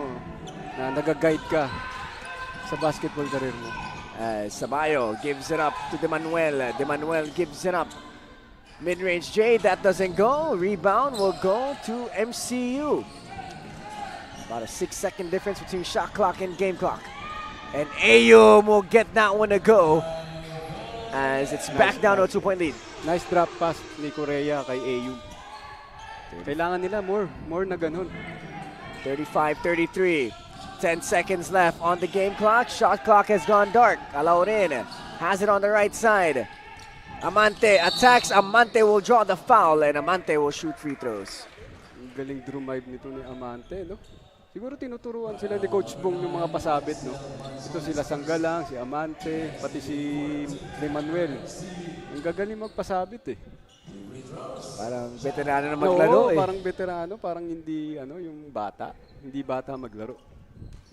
na nag-guide ka sa basketball career mo. Sabayo gives it up to De Manuel gives it up. Mid-range J, that doesn't go. Rebound will go to MCU. About a 6-second difference between shot clock and game clock. And Ayum will get that one to go, as it's back down to a 2-point lead. Nice drop pass ni Correa kay AU. Kailangan nila more na ganun. 35-33. 10 seconds left on the game clock. Shot clock has gone dark. Alaurin has it on the right side. Amante attacks. Amante will draw the foul, and Amante will shoot free throws. Ang galing drive nito ni Amante, no? Siguro tinuturuan sila ni Coach Bong ng mga pasabit, no? Ito sila Sanggalang, si Amante, pati si De Manuel. Ang gagaling magpasabit, eh. Parang veterano na maglaro. Oo, parang veterano, parang hindi yung bata. Hindi bata maglaro.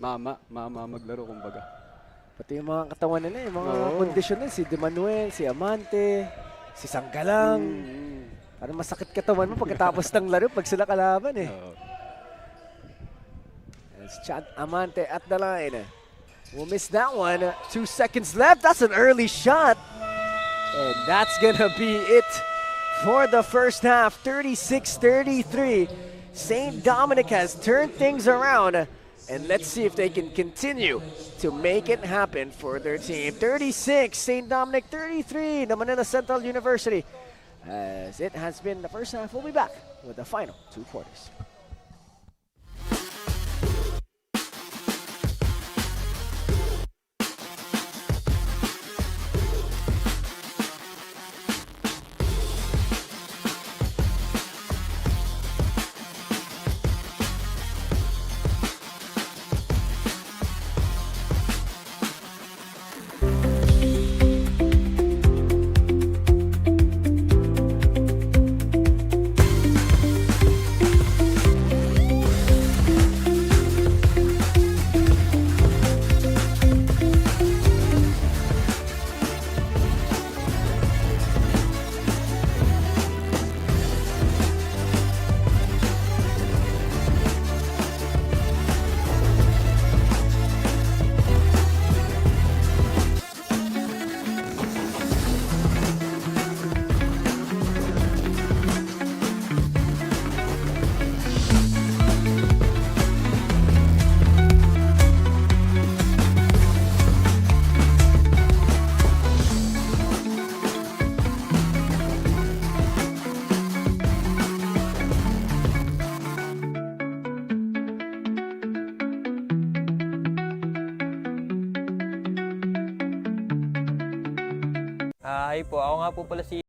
Mama maglaro, kumbaga. Pati yung mga katawan nila, yung mga kondisyon nila, si De Manuel, si Amante, si Sanggalang. Parang masakit katawan mo pagkatapos ng laro pag sila kalaban, eh. It's Chad Amante at the line. We'll miss that one. 2 seconds left. That's an early shot. And that's gonna be it for the first half. 36-33. St. Dominic has turned things around. And let's see if they can continue to make it happen for their team. 36, St. Dominic 33, the Manila Central University. As it has been the first half, we'll be back with the final 2 quarters. Hi po, ako nga po pala si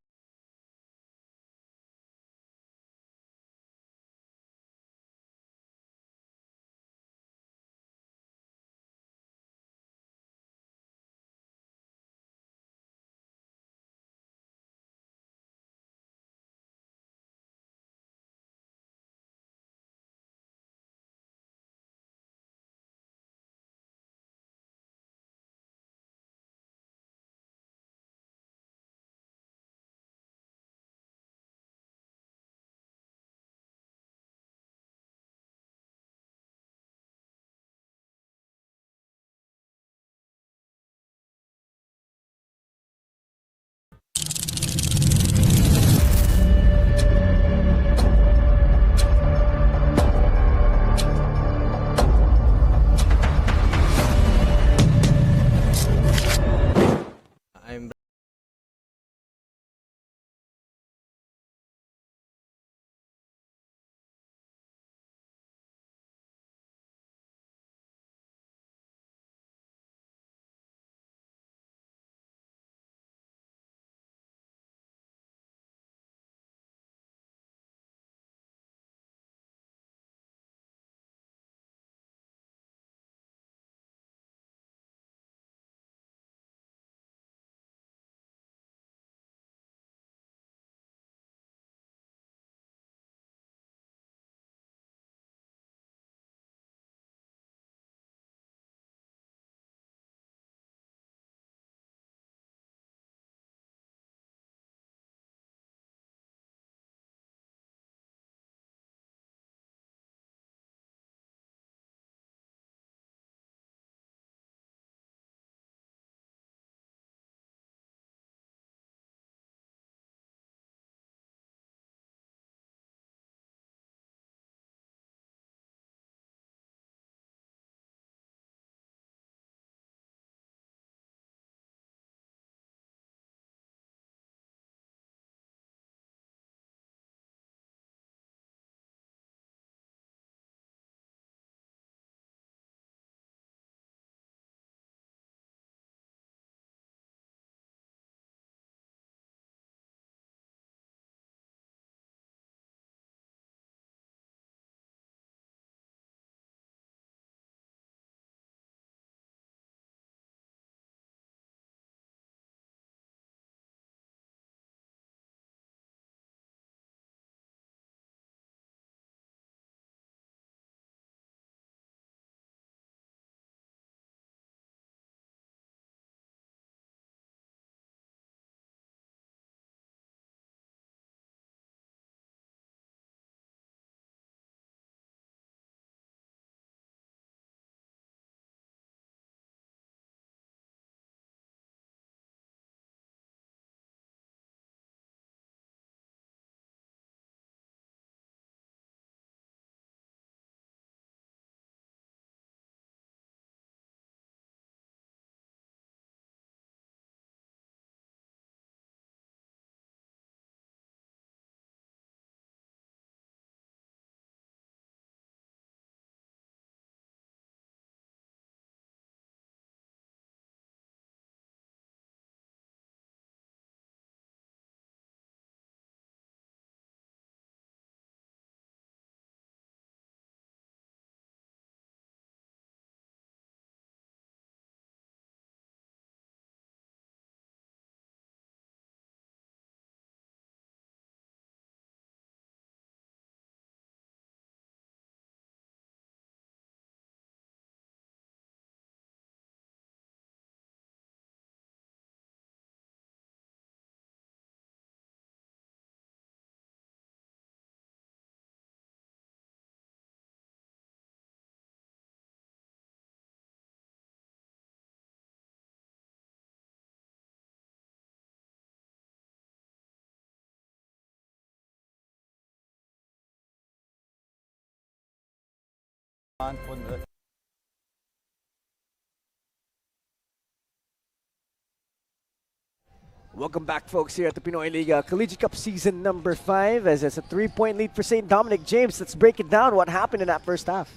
Welcome back, folks, here at the Pinoyliga Collegiate Cup season number 5, as it's a 3-point lead for St. Dominic. James, let's break it down. What happened in that first half?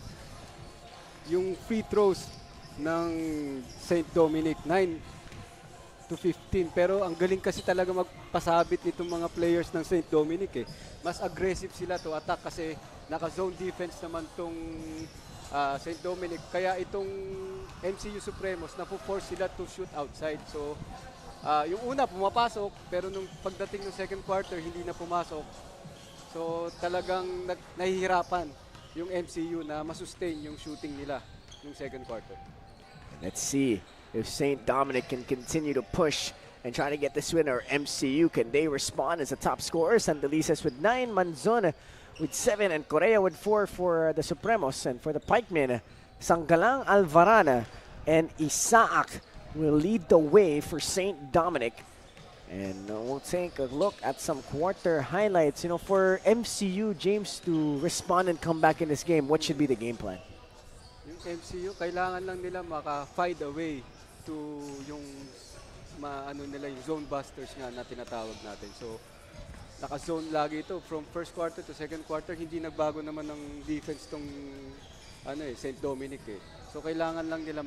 Yung free throws ng St. Dominic, 9-15. Pero ang galing kasi talaga magpasabit nitong mga players ng St. Dominic eh. Mas aggressive sila to attack kasi naka-zone defense naman tong St. Dominic. Kaya itong MCU Supremos, napo-force sila to shoot outside. So, yung una pumapasok, pero nung pagdating ng second quarter, hindi na pumasok. So, talagang nahihirapan yung MCU na masustain yung shooting nila yung second quarter. Let's see if St. Dominic can continue to push and try to get this win, or MCU, can they respond as the top scorers? Sandalices with 9, Manzon with 7, and Correa with 4 for the Supremos. And for the Pikemen, Sanggalang, Alvarana, and Isaac will lead the way for St. Dominic. And we'll take a look at some quarter highlights. You know, for MCU, James, to respond and come back in this game, what should be the game plan? Yung MCU, kailangan lang nila maka-find a way to yung yung zone busters nga na tinatawag natin. So, naka-zone lagi ito. From first quarter to second quarter, hindi nagbago naman ng defense tong St. Dominic eh. So, kailangan lang nila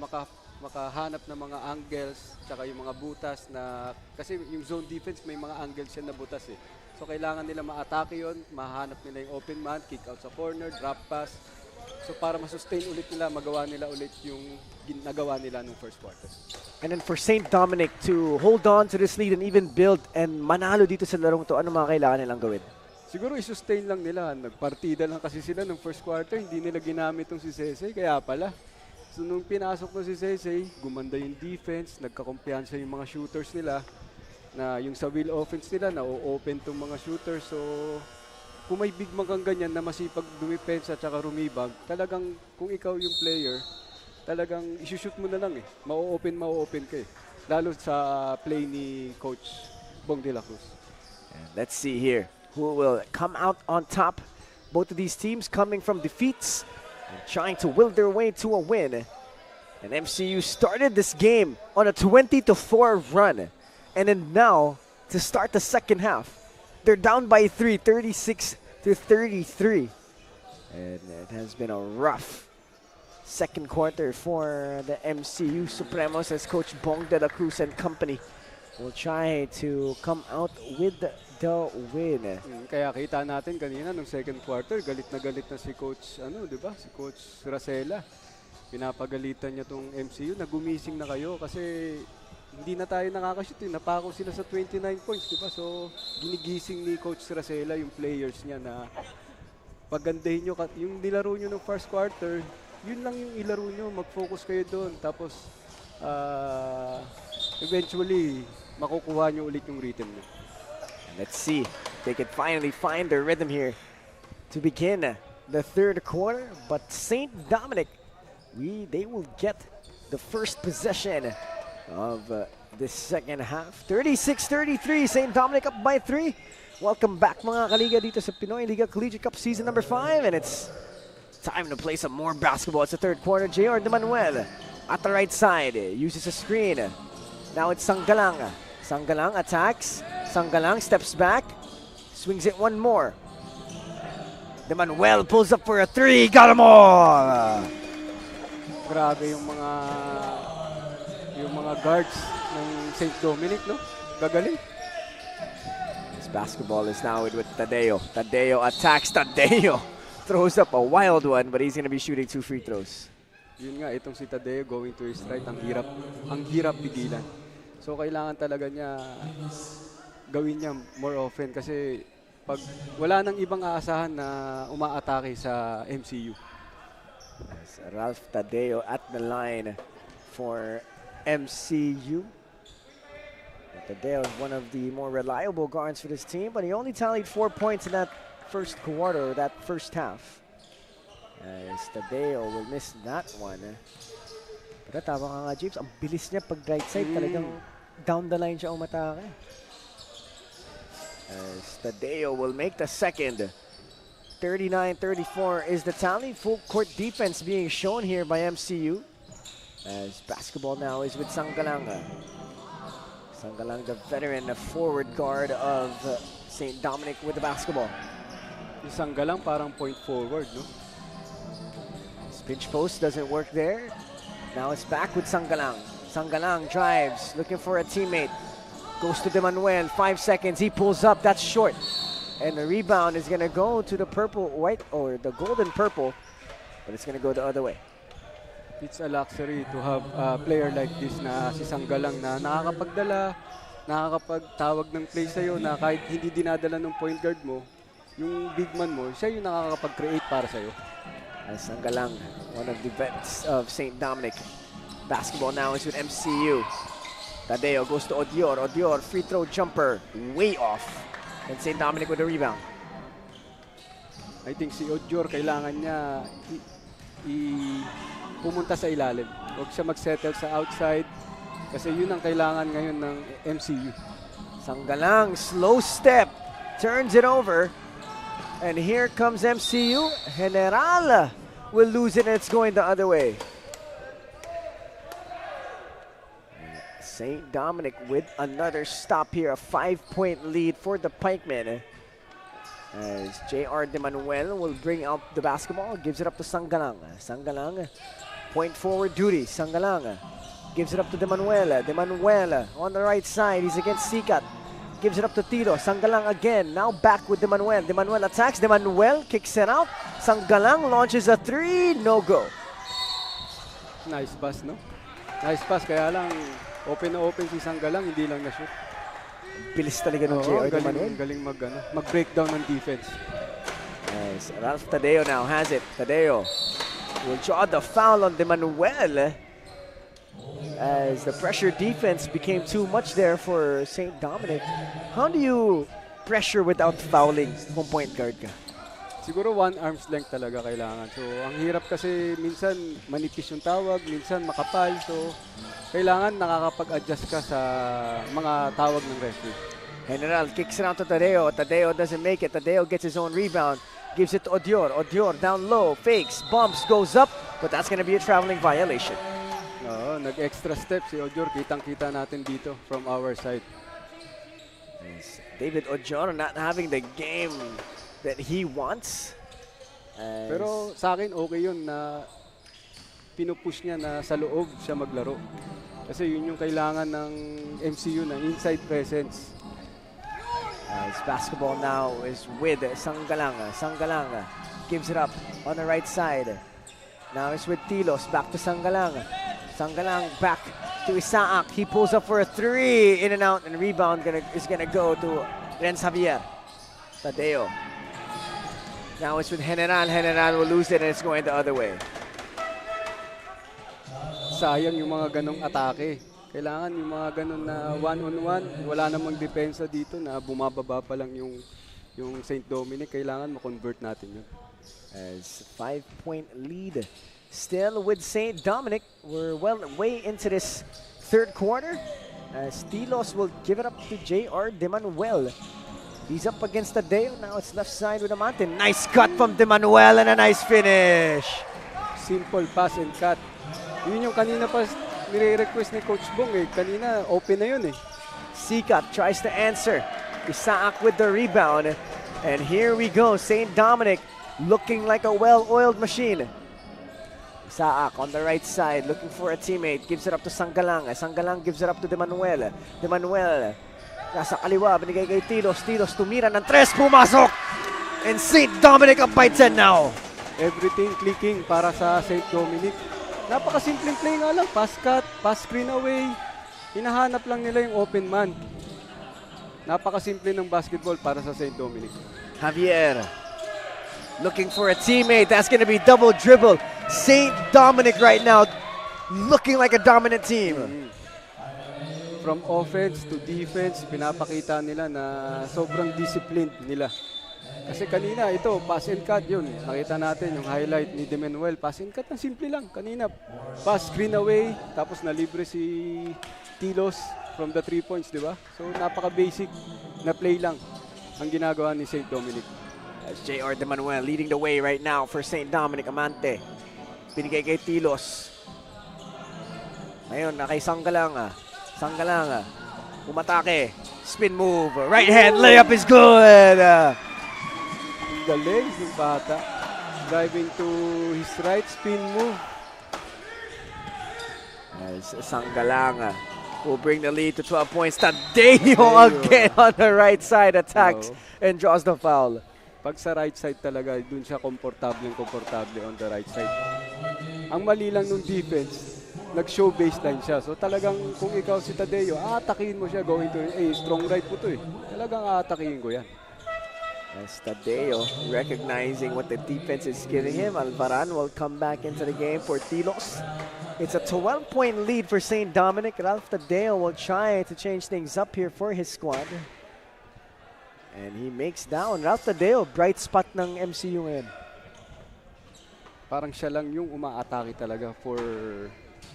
makahanap ng mga angles tsaka yung mga butas na kasi yung zone defense may mga angles yan na butas eh. So kailangan nila ma-atake yun, mahanap nila yung open man, kick out sa corner, drop pass. So para ma-sustain ulit nila, magawa nila ulit yung ginagawa nila nung first quarter. And then for St. Dominic to hold on to this lead and even build and manalo dito sa larong to, ano mga kailangan nilang gawin? Siguro i-sustain lang nila. Nagpartida lang kasi sila nung first quarter, hindi nila ginamit tong si Sese, kaya pala. So nung pinasok ko si Sese, gumanda yung defense, nagkakumpiyansa yung mga shooters nila, na yung sa wheel offense nila, na-open tong mga shooters. So kung may big kang ganyan na masipag dumipensa at saka rumibag, talagang kung ikaw yung player, talagang isushoot mo na lang eh. Mau-open ka eh. Lalo sa play ni Coach Bong de la Cruz. And let's see here who will come out on top. Both of these teams coming from defeats and trying to will their way to a win. And MCU started this game on a 20-4 run. And then now, to start the second half, they're down by 3, 36-33. And it has been a rough second quarter for the MCU Supremos, as Coach Bong de la Cruz and company will try to come out with the win. Kaya kita natin kanina nung second quarter, galit na si Coach, di ba? Si Coach Racela. Pinapagalitan niya tong MCU na gumising na kayo kasi hindi na tayo nakakashoot. Napako sila sa 29 points, di ba? So, ginigising ni Coach Racela yung players niya na pagandahin nyo. Yung nilaro nyo ng first quarter, yun lang yung ilaro nyo. Mag-focus kayo doon. Tapos, eventually, makukuha nyo ulit yung rhythm nyo. Let's see if they can finally find their rhythm here to begin the third quarter. But St. Dominic, they will get the first possession of this second half. 36-33, St. Dominic up by 3. Welcome back mga kaliga dito sa Pinoyliga Collegiate Cup season number 5. And it's time to play some more basketball. It's the third quarter. J.R. De Manuel at the right side uses a screen. Now it's Sanggalang. Sanggalang attacks. Sanggalang steps back. Swings it one more. De Manuel pulls up for a 3. Got them all! Grabe yung mga guards ng St. Dominic, no? Gagaling. This basketball is now with Tadeo. Tadeo attacks. Tadeo throws up a wild one, but he's going to be shooting 2 free throws. Yun nga, itong si Tadeo going to his right, ang hirap pigilan. So kailangan talaga niya gawin niya more often kasi pag wala nang ibang aasahan na umaatake sa MCU. Yes, Ralph Tadeo at the line for MCU. Tadeo is one of the more reliable guards for this team, but he only tallied 4 points in that first quarter, that first half. As Tadeo will miss that one. Pero tama ka nga, James, ang bilis niya pag right side, talagang down the line siya umatake. As Tadeo will make the second. 39-34 is the tally. Full court defense being shown here by MCU. As basketball now is with Sanggalang. Sanggalang, the veteran forward guard of St. Dominic with the basketball. Isang galang parang point forward, no? This pinch post doesn't work there. Now it's back with Sanggalang. Sanggalang drives, looking for a teammate. Goes to De Manuel, 5 seconds, he pulls up, that's short. And the rebound is gonna go to the purple, white, or the golden purple, but it's gonna go the other way. It's a luxury to have a player like this na si Sanggalang na nakakapagdala, nakakapagtawag ng play sa'yo na kahit hindi dinadala ng point guard mo, yung big man mo, siya yung nakakapag-create para sa'yo. Sanggalang, one of the vets of St. Dominic. Basketball now is with MCU. Tadeo goes to Odior. Odior, free throw jumper, way off. And St. Dominic with the rebound. I think si Odior kailangan niya pumunta sa ilalim. Huwag siya mag-settle sa outside kasi yun ang kailangan ngayon ng MCU. Sanggalang, slow step, turns it over. And here comes MCU. General will lose it and it's going the other way. St. Dominic with another stop here, a 5-point lead for the Pikemen. As J.R. De Manuel will bring out the basketball, gives it up to Sanggalang. Sanggalang, point forward duty. Sanggalang gives it up to De Manuel. De Manuel on the right side, he's against Sikat. Gives it up to Tito. Sanggalang again, now back with De Manuel. De Manuel attacks, De Manuel kicks it out. Sanggalang launches a three, no go. Nice pass, no? Nice pass, kaya lang open na open si Sanggalang, hindi lang na-shoot. Bilis talaga ng J.R. De Manuel. Galing mag-breakdown ng defense. As Ralph Tadeo now has it. Tadeo will draw the foul on De Manuel as the pressure defense became too much there for St. Dominic. How do you pressure without fouling kung point guard ka? Siguro one arm's length talaga kailangan. So, ang hirap kasi minsan manipis yung tawag, minsan makapal. So, kailangan nakakapag-adjust ka sa mga tawag ng referee. General kicks it out to Tadeo. Tadeo doesn't make it. Tadeo gets his own rebound. Gives it to Odior. Odior down low. Fakes. Bumps. Goes up. But that's going to be a traveling violation. Nag-extra step si Odior. Kitang-kita natin dito from our side. Yes. David Odior not having the game that he wants. Pero sa akin, okay yun na pinupush niya na sa loob siya maglaro. Kasi yun yung kailangan ng MCU na inside presence. As basketball now is with Sanggalang. Sanggalang gives it up on the right side. Now it's with Tilos. Back to Sanggalang. Sanggalang back to Isaac. He pulls up for a three. In and out, and rebound is gonna go to Renz Javier. Tadeo. Now it's with General. General will lose it and it's going the other way. Sayang yung mga ganong atake. Kailangan yung mga ganon na one-on-one. Wala namang depensa dito na bumababa pa lang yung St. Dominic. Kailangan ma-convert natin yun. As 5-point lead still with St. Dominic. We're well way into this third quarter. As Tilos will give it up to J.R. De Manuel. He's up against Tadeo. Now it's left side with Amante. Nice cut from De Manuel and a nice finish. Simple pass and cut. Yun yung kanina pa nire-request ni Coach Bong eh. Kanina open na yun eh. Sikat tries to answer. Isaac with the rebound. And here we go. St. Dominic looking like a well-oiled machine. Isaac on the right side looking for a teammate. Gives it up to Sanggalang. Sanggalang gives it up to De Manuel. De Manuel nasa kaliwa. Binigay kay Tilos. Tilos tumira ng tres. Pumasok! And St. Dominic up by 10 now. Everything clicking para sa St. Dominic. Napakasimpleng play nga lang. Pass cut, pass screen away. Hinahanap lang nila yung open man. Napakasimple ng basketball para sa St. Dominic. Javier looking for a teammate. That's going to be double dribble. St. Dominic right now looking like a dominant team. From offense to defense, pinapakita nila na sobrang disciplined nila. Kasi kanina ito, pass and cut yun. Nakita natin yung highlight ni De Manuel. Pass and cut na simple lang. Kanina, pass screen away, tapos nalibre si Tilos from the 3 points, di ba? So napaka-basic na play lang ang ginagawa ni St. Dominic. As J.R. De Manuel leading the way right now for St. Dominic. Amante. Binigay kay Tilos. Ngayon, na kay Sanggalanga. Sanggalanga. Umatake. Spin move. Right hand layup is good. Galing yung bata. Driving to his right, spin move. As Sanggalanga will bring the lead to 12 points. Tadeo again on the right side. Attacks and draws the foul. Pag sa right side talaga, dun siya komportable on the right side. Ang mali lang nung defense, nag-show baseline siya. So talagang kung ikaw si Tadeo, aatakihin mo siya going to, strong right po to eh. Talagang aatakihin ko yan. As Tadeo recognizing what the defense is giving him. Alvaran will come back into the game for Tilos. It's a 12-point lead for St. Dominic. Ralph Tadeo will try to change things up here for his squad. And he makes down. Ralph Tadeo, bright spot ng MCU ngayon. Parang siya lang yung umaatake talaga for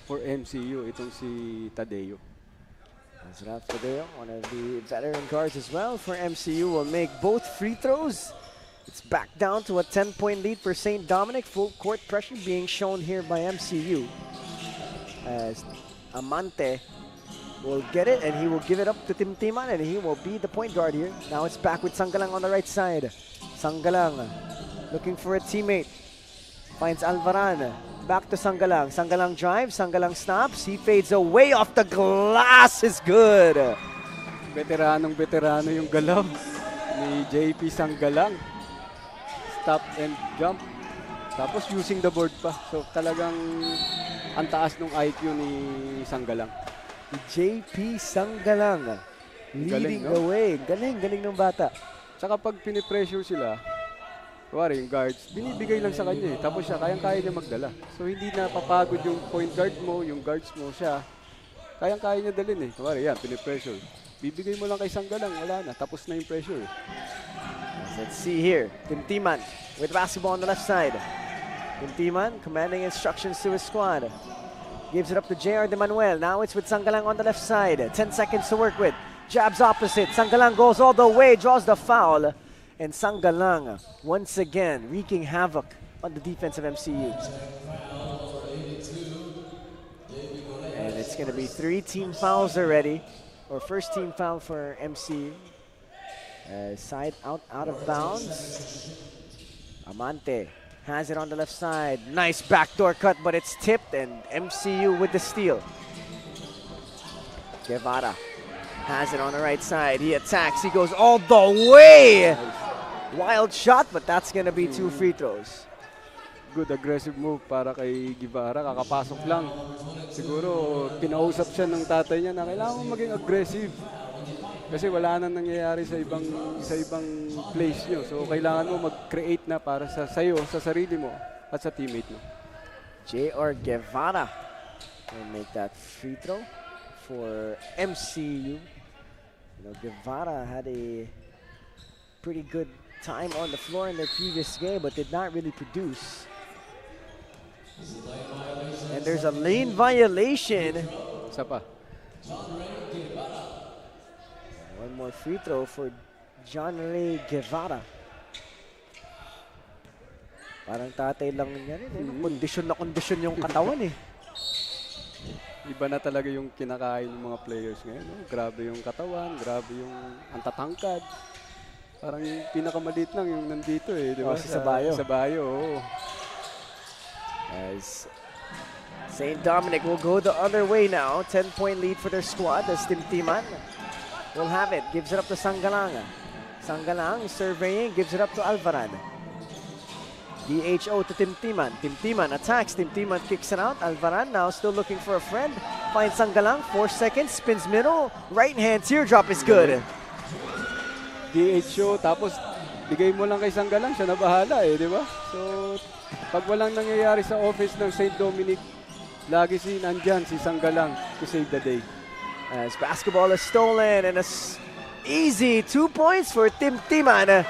MCU, itong si Tadeo. As Ralph Tadeo, one of the veteran guards as well for MCU, will make both free throws. It's back down to a 10-point lead for St. Dominic. Full court pressure being shown here by MCU. As Amante will get it, and he will give it up to Timtiman, and he will be the point guard here. Now it's back with Sanggalang on the right side. Sanggalang looking for a teammate. Finds Alvaran. Back to Sanggalang. Sanggalang drives. Sanggalang stops. He fades away off the glass. Is good. Veteranong yung galaw ni JP Sanggalang. Stop and jump. Tapos using the board pa. So talagang ang taas ng IQ ni Sanggalang. JP Sanggalang leading Galing, no? the way. Galing ng bata. Tsaka pag pinipressure sila, kuwari yung guards, binibigay lang sa kanya eh. Tapos siya, kayang-kaya niya magdala. So hindi na papagod yung point guard mo, yung guards mo siya. Kayang-kaya niya dalhin eh. Kuwari yan, pinipressure. Bibigay mo lang kay Sanggalang, wala na. Tapos na yung pressure. Let's see here. Timtiman with basketball on the left side. Timtiman commanding instructions to his squad. Gives it up to J.R. De Manuel. Now it's with Sanggalang on the left side. 10 seconds to work with. Jabs opposite. Sanggalang goes all the way, draws the foul. And Sanggalang once again wreaking havoc on the defense of MCU. And it's going to be 3 team fouls already. Or first team foul for MCU. Side out of bounds. Amante has it on the left side. Nice backdoor cut, but it's tipped, and MCU with the steal. Guevara has it on the right side. He attacks. He goes all the way. Wild shot, but that's going to be 2 free throws. Good aggressive move para kay Guevara. Kakapasok lang. Siguro pinausap siya ng tatay niya na kailangan mo maging aggressive. Kasi wala nang nangyayari sa ibang place nyo. So kailangan mo mag-create na para sa sayo, sa sarili mo at sa teammate mo. J.R. Guevara will make that free throw for MCU. You know, Guevara had a pretty good time on the floor in their previous game, but did not really produce. And there's a lane violation. Isa pa. One more free throw for John Ray Guevara. Parang tatay lang niya rin. Kondisyon na kondisyon yung katawan eh. Iba na talaga yung kinakain ng mga players ngayon. No? Grabe yung katawan, grabe yung ang tatangkad. Parang yung pinakamaliit lang yung nandito eh, di ba? Si Sabayo. Sabayo, oo. As St. Dominic will go the other way now. 10-point lead for their squad as Timtiman will have it. Gives it up to Sanggalang. Sanggalang surveying, gives it up to Alvaran. DHO to Timtiman. Timtiman attacks. Timtiman kicks it out. Alvaran now still looking for a friend. Finds Sanggalang. 4 seconds. Spins middle. Right hand teardrop is good. DHO, tapos bigay mo lang kay Sanggalang, siya na bahala eh, di ba? So, pag walang nangyayari sa office ng St. Dominic, lagi nandyan si Sanggalang to save the day. As basketball is stolen and easy 2 points for Timtiman.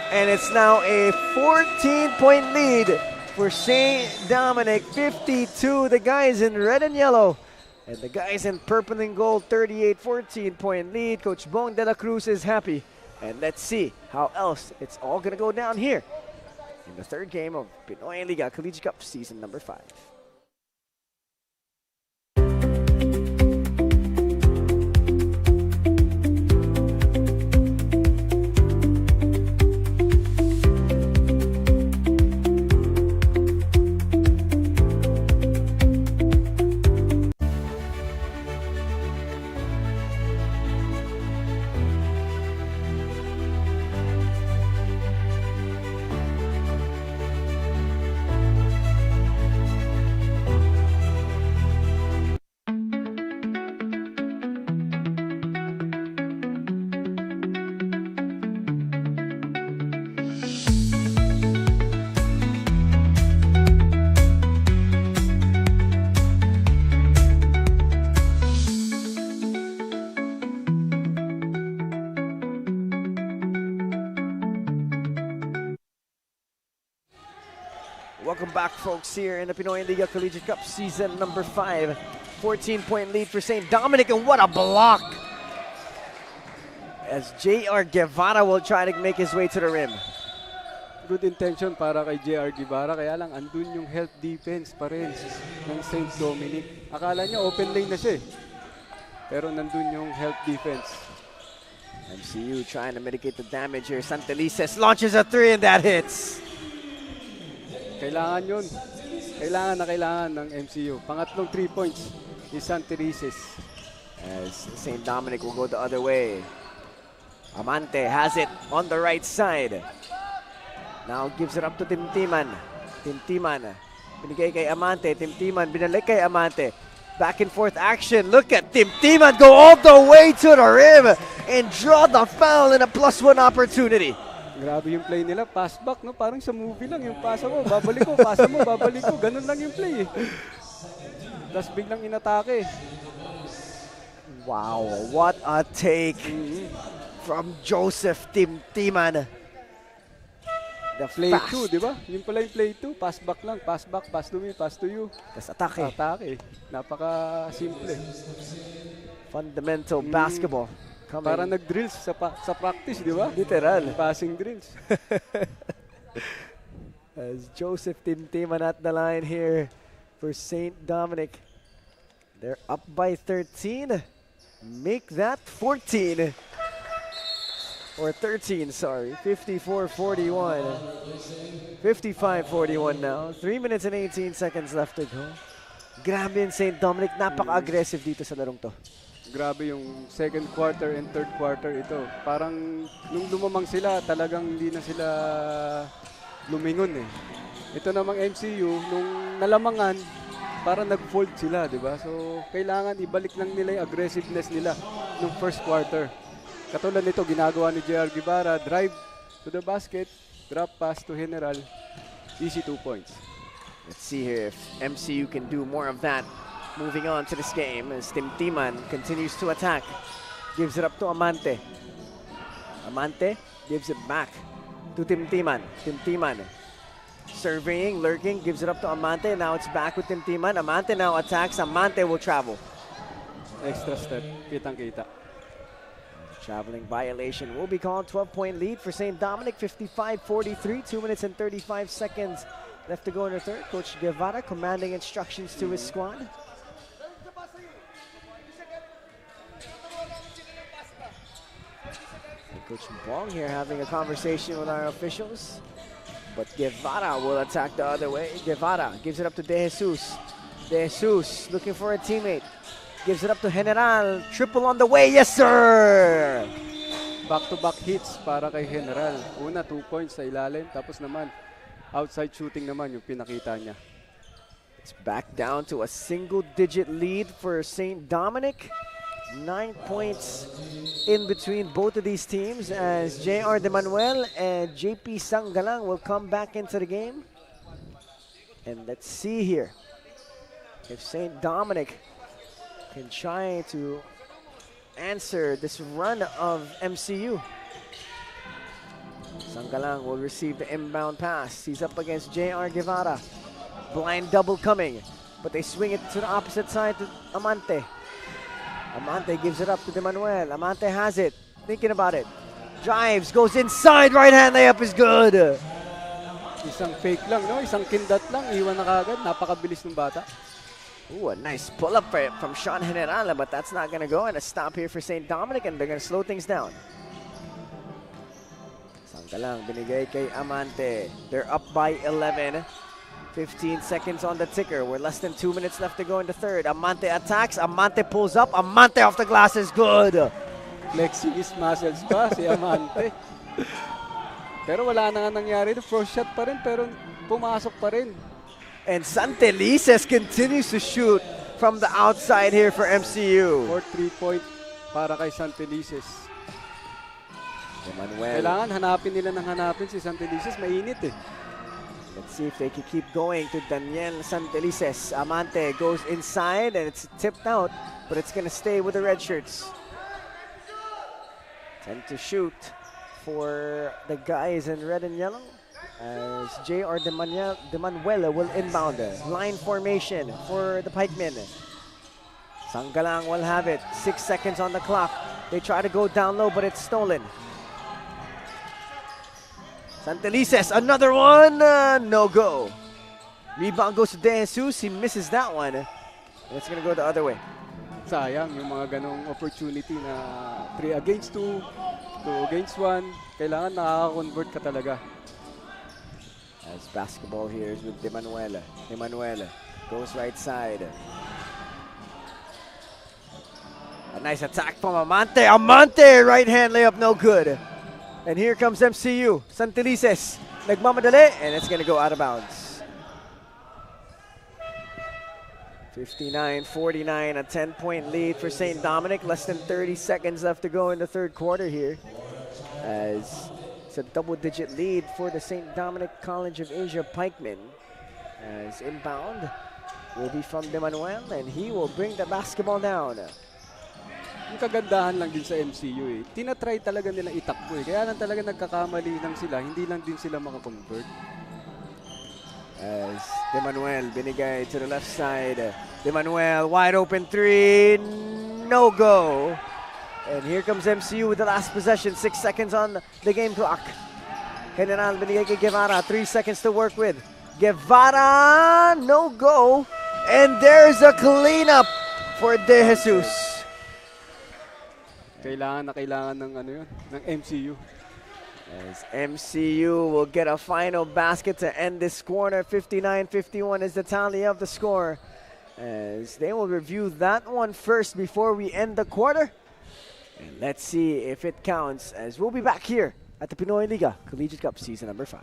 And it's now a 14-point lead for St. Dominic. 52, the guys in red and yellow. And the guys in purple and gold, 38, 14-point lead. Coach Bong De La Cruz is happy And let's see how else it's all going to go down here in the third game of Pinoyliga Collegiate Cup Season number 5. Welcome back, folks, here in the Pinoyliga Collegiate Cup Season number 5. 14-point lead for St. Dominic, and what a block! As J.R. Guevara will try to make his way to the rim. Good intention para kay J.R. Guevara, kaya lang andun yung help defense pa rin ng St. Dominic. Akala niya open lane na siya, pero nandun yung help defense. MCU trying to mitigate the damage here. Santelices launches a 3 and that hits. Kailangan yun. Kailangan ng MCU. Pangatlong 3 points is Santelices. As St. Dominic will go the other way. Amante has it on the right side. Now gives it up to Timtiman. Timtiman. Binigay kay Amante. Timtiman binalik kay Amante. Back and forth action. Look at Timtiman go all the way to the rim and draw the foul and a +1 opportunity. Grabe yung play nila. Pass back, no? Parang sa movie lang. Yung pasa mo, babalik ko. Pasa mo, babalik ko. Ganun lang yung play. Tapos biglang inatake. Wow, what a take from Joseph Timtiman. The Play fast. 2, di ba? Yung pala yung play 2. Pass back lang. Pass back, pass to me, pass to you. Tapos atake. Atake. Napaka-simple. Fundamental basketball. Coming. Para nag-drills sa practice, di ba? Literal. Passing drills. As Joseph Timtiman at the line here for St. Dominic. They're up by 13. Make that 14. Or 13, sorry. 54-41. 55-41 now. 3 minutes and 18 seconds left to go. Grabe yung St. Dominic. Napaka-aggressive dito sa larong to. Grabe yung second quarter and third quarter ito. Parang nung lumamang sila, talagang hindi na sila lumingon eh. Ito namang MCU, nung nalamangan, parang nag-fold sila, di ba? So, kailangan ibalik lang nila yung aggressiveness nila nung first quarter. Katulad nito, ginagawa ni J.R. Guevara, drive to the basket, drop pass to General, easy 2 points. Let's see here if MCU can do more of that. Moving on to this game as Timtiman continues to attack. Gives it up to Amante. Amante gives it back to Timtiman. Timtiman surveying, lurking, gives it up to Amante. Now it's back with Timtiman. Amante now attacks. Amante will travel. Extra step, kitang-kita. Traveling violation will be called. 12-point lead for St. Dominic, 55-43. 2 minutes and 35 seconds left to go in the third. Coach Guevara commanding instructions to his squad. Coach Bong here having a conversation with our officials. But Guevara will attack the other way. Guevara gives it up to De Jesus. De Jesus looking for a teammate. Gives it up to General. Triple on the way. Yes, sir! Back-to-back hits para kay General. Una, 2 points sa ilalim. Tapos naman, outside shooting naman yung pinakita niya. It's back down to a single-digit lead for St. Dominic. 9 points in between both of these teams as J.R. De Manuel and J.P. Sanggalang will come back into the game. And let's see here if St. Dominic can try to answer this run of MCU. Sanggalang will receive the inbound pass. He's up against J.R. Guevara. Blind double coming, but they swing it to the opposite side to Amante. Amante gives it up to De Manuel. Amante has it, thinking about it. Drives, goes inside, right hand layup is good. Isang fake lang, no? Isang kindat lang, iwan na kagad. Napakabilis ng bata. Ooh, a nice pull-up from Sean Generala, but that's not going to go. And a stop here for St. Dominic, and they're going to slow things down. Sangkalang binigay kay Amante. They're up by 11. 15 seconds on the ticker. We're less than 2 minutes left to go in the third. Amante attacks. Amante pulls up. Amante off the glass is good. Flexing his muscles pa, si Amante. Pero wala na nga nangyari. First shot pa rin, pero pumasok pa rin. And Santelices continues to shoot from the outside here for MCU. For 3-point para kay Santelices. Emmanuel. Kailangan hanapin nila ng hanapin si Santelices. Mainit eh. Let's see if they can keep going to Daniel Santelices. Amante goes inside and it's tipped out, but it's going to stay with the red shirts. 10 to shoot for the guys in red and yellow as J.R. De Manuela will inbound. Line formation for the Pikemen. Sanggalang will have it. 6 seconds on the clock. They try to go down low, but it's stolen. Santelices, another one, no go. Rebound goes to De Jesus, he misses that one. And it's gonna go the other way. Sayang yung mga ganong opportunity na 3 against 2, 2 against 1. Kailangan nakaka-convert ka talaga. As basketball here is with De Manuela. De Manuela goes right side. A nice attack from Amante. Amante, right hand layup, no good. And here comes MCU. Santelices, nagmamadali, and it's gonna go out of bounds. 59-49, a 10-point lead for St. Dominic. Less than 30 seconds left to go in the third quarter here. As it's a double-digit lead for the St. Dominic College of Asia Pikemen. As inbound will be from De Manuel, and he will bring the basketball down. Yung kagandahan lang din sa MCU eh. Tinatry talaga nilang itakbo eh. Kaya lang talaga nagkakamali lang sila. Hindi lang din sila makakonvert. As De Manuel binigay to the left side. De Manuel, wide open three, no go. And here comes MCU with the last possession. 6 seconds on the game clock. General binigay kay Guevara, 3 seconds to work with. Guevara, no go. And there's a cleanup for De Jesus. Kailangan ng ano yun, ng MCU. As MCU will get a final basket to end this quarter. 59-51 is the tally of the score. As they will review that one first before we end the quarter. And let's see if it counts, as we'll be back here at the Pinoyliga Collegiate Cup season number 5.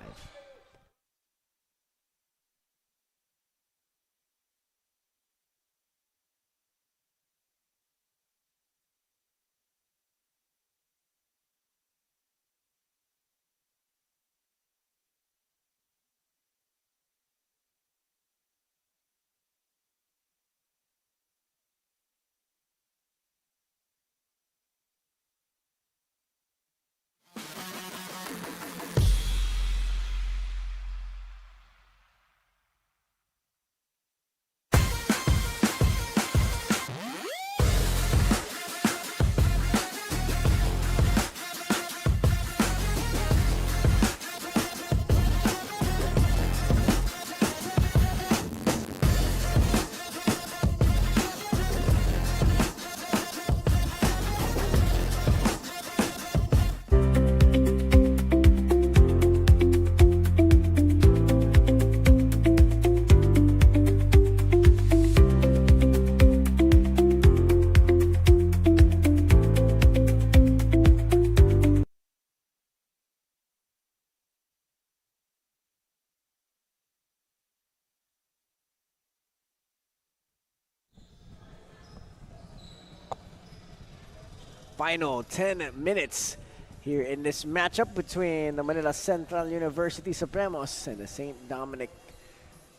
Final 10 minutes here in this matchup between the Manila Central University Supremos and the St. Dominic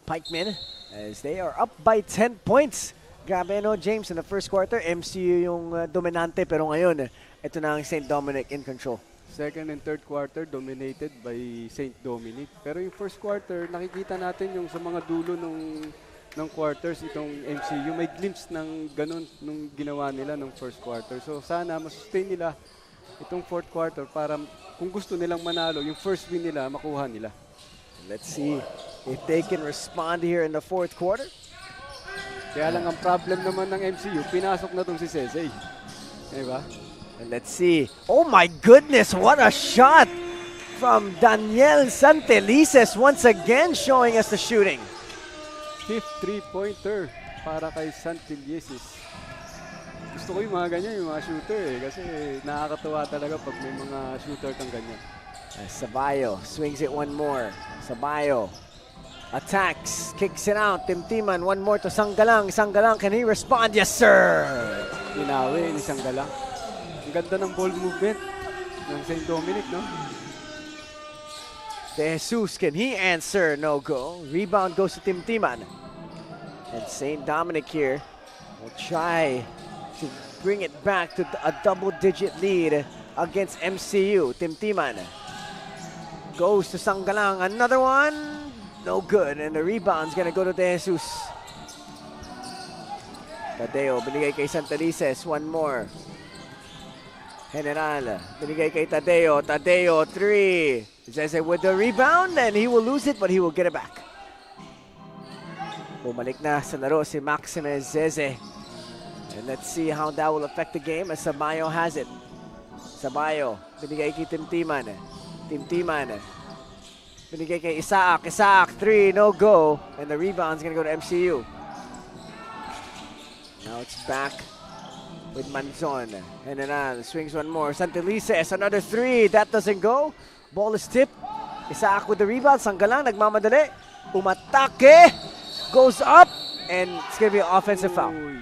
Pikemen, as they are up by 10 points. Grabe no, James, in the first quarter, MCU yung dominante, pero ngayon, ito na ang St. Dominic in control. Second and third quarter dominated by St. Dominic. Pero yung first quarter, nakikita natin yung sa mga dulo ng quarters, itong MCU, may glimpse ng ganun nung ginawa nila ng first quarter. So sana masustain nila itong fourth quarter para kung gusto nilang manalo, yung first win nila, makuha nila. Let's see if they can respond here in the fourth quarter. Kaya lang ang problem naman ng MCU, pinasok na tong si Sdca. Diba? And let's see. Oh my goodness, what a shot from Daniel Santelices once again showing us the shooting. Fifth three-pointer para kay Santelices. Gusto ko yung mga ganyan, yung mga shooter kasi nakakatuwa talaga pag may mga shooter kang ganyan. Sabayo swings it one more. Sabayo attacks, kicks it out. Timtiman, one more to Sanggalang. Sanggalang, can he respond? Yes, sir! Inawi ni Sanggalang. Ang ganda ng ball movement ng St. Dominic, no? De Jesus, can he answer? No go. Rebound goes to Timtiman. And St. Dominic here will try to bring it back to a double-digit lead against MCU. Timtiman goes to Sanggalang. Another one. No good. And the rebound's gonna go to De Jesus. Tadeo, binigay kay Santelices. One more. General, binigay kay Tadeo. Tadeo, three. Zeze with the rebound, and he will lose it, but he will get it back. Bumalik na sa laro si Maxime Zeze. And let's see how that will affect the game as Sabayo has it. Sabayo, binigay kay Timtiman. Timtiman, binigay kay Isaac. Isaac, three, no go. And the rebound's gonna go to MCU. Now it's back with Manzon. General swings one more. Santelices, another three. That doesn't go. Ball is tipped. Isaac with the rebound. Sanggalang, nagmamadali. Umatake. Goes up. And it's going to be an offensive foul. Uy.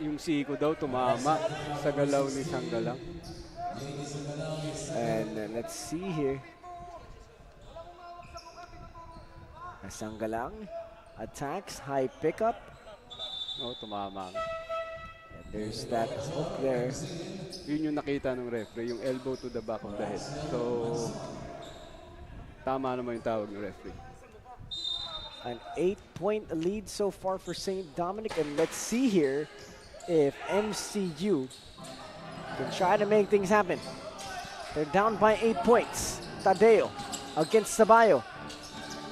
Yung siko daw tumama sa galaw ni Sanggalang. And let's see here. Sanggalang attacks. High pickup. Oh, tumama. And there's that hook there. Yun yung nakita ng referee, yung elbow to the back of the head. So, tama naman yung tawag ng referee. An 8-point lead so far for St. Dominic. And let's see here if MCU can try to make things happen. They're down by 8 points. Tadeo against Sabayo.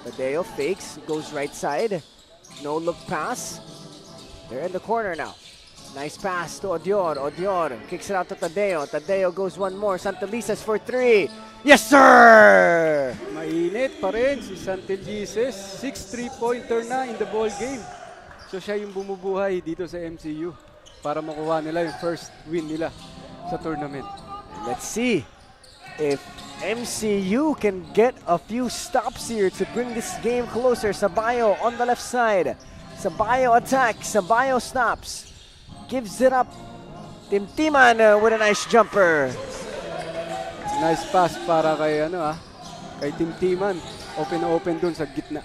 Tadeo fakes, goes right side. No look pass. They're in the corner now. Nice pass to Odior. Odior kicks it out to Tadeo. Tadeo goes one more. Santelices for three. Yes, sir! Mainit pa rin si Santelices. 6 3-pointer na in the ball game. So siya yung bumubuhay dito sa MCU para makuha nila yung first win nila sa tournament. Let's see if MCU can get a few stops here to bring this game closer. Sabayo on the left side. Sabayo attacks. Sabayo stops. Gives it up. Timtiman with a nice jumper. Nice pass para kay kay Timtiman. Open na open dun sa gitna.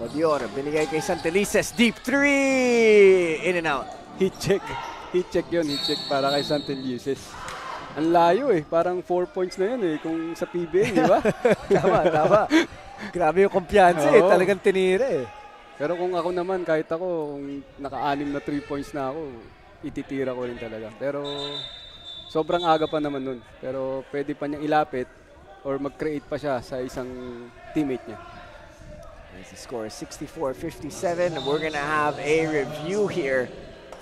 Odior, binigay kay Santelices. Deep three! In and out. Heat check. Heat check yun. Heat check para kay Santelices. Ang layo Parang 4 points na yun kung sa PBA, di ba? Tama. Grabe yung kumpiyansa Talagang tinira Pero kung ako naman, kahit ako, kung naka-anim na 3 points na ako, ititira ko rin talaga. Pero sobrang aga pa naman nun. Pero pwede pa niyang ilapit or mag-create pa siya sa isang teammate niya. As the score is 64-57, we're gonna have a review here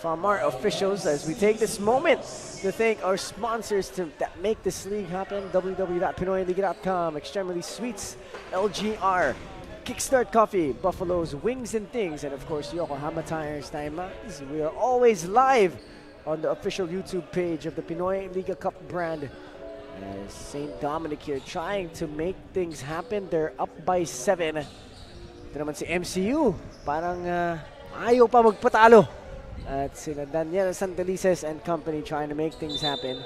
from our officials as we take this moment to thank our sponsors that make this league happen. www.pinoyliga.com, Extremely Sweets, LGR, Kickstart Coffee, Buffalo's Wings and Things, and of course Yokohama Tires Timeouts. We are always live on the official YouTube page of the Pinoy Liga Cup brand. As St. Dominic here trying to make things happen. They're up by 7. Ito naman si MCU. Parang ayaw pa magpatalo. At sila Daniel Santelices and company trying to make things happen.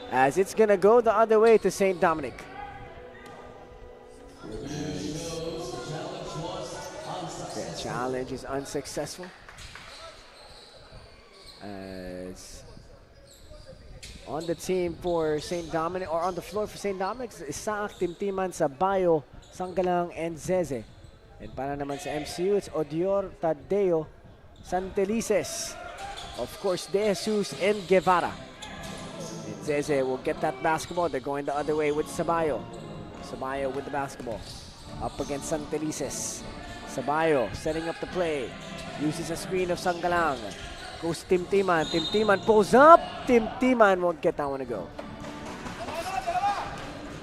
As it's gonna go the other way to St. Dominic. The challenge is unsuccessful. As on the team for St. Dominic, or on the floor for St. Dominic, Isaac, Timtiman, Sabayo, Sanggalang, and Zeze. And para naman sa MCU, it's Odior, Tadeo, Santelices. Of course, De Jesus and Guevara. And Zeze will get that basketball. They're going the other way with Sabayo. Sabayo with the basketball. Up against Santelices. Sabayo setting up the play. Uses a screen of Sanggalang. Goes Timtiman. Timtiman pulls up. Timtiman won't get that one to go.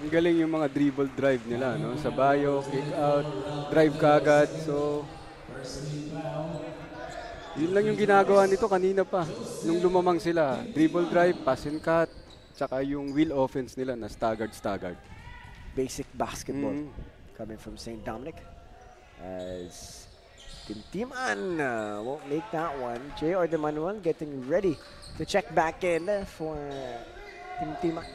Ang galing yung mga dribble drive nila, no? Sabayo, kick out, drive kagad. So, yun lang yung ginagawa nito kanina pa. Nung lumamang sila, dribble drive, pass and cut, tsaka yung wheel offense nila na staggered. Basic basketball coming from St. Dominic. As Timtiman won't make that one. J.R. De Manuel getting ready to check back in for Timtiman.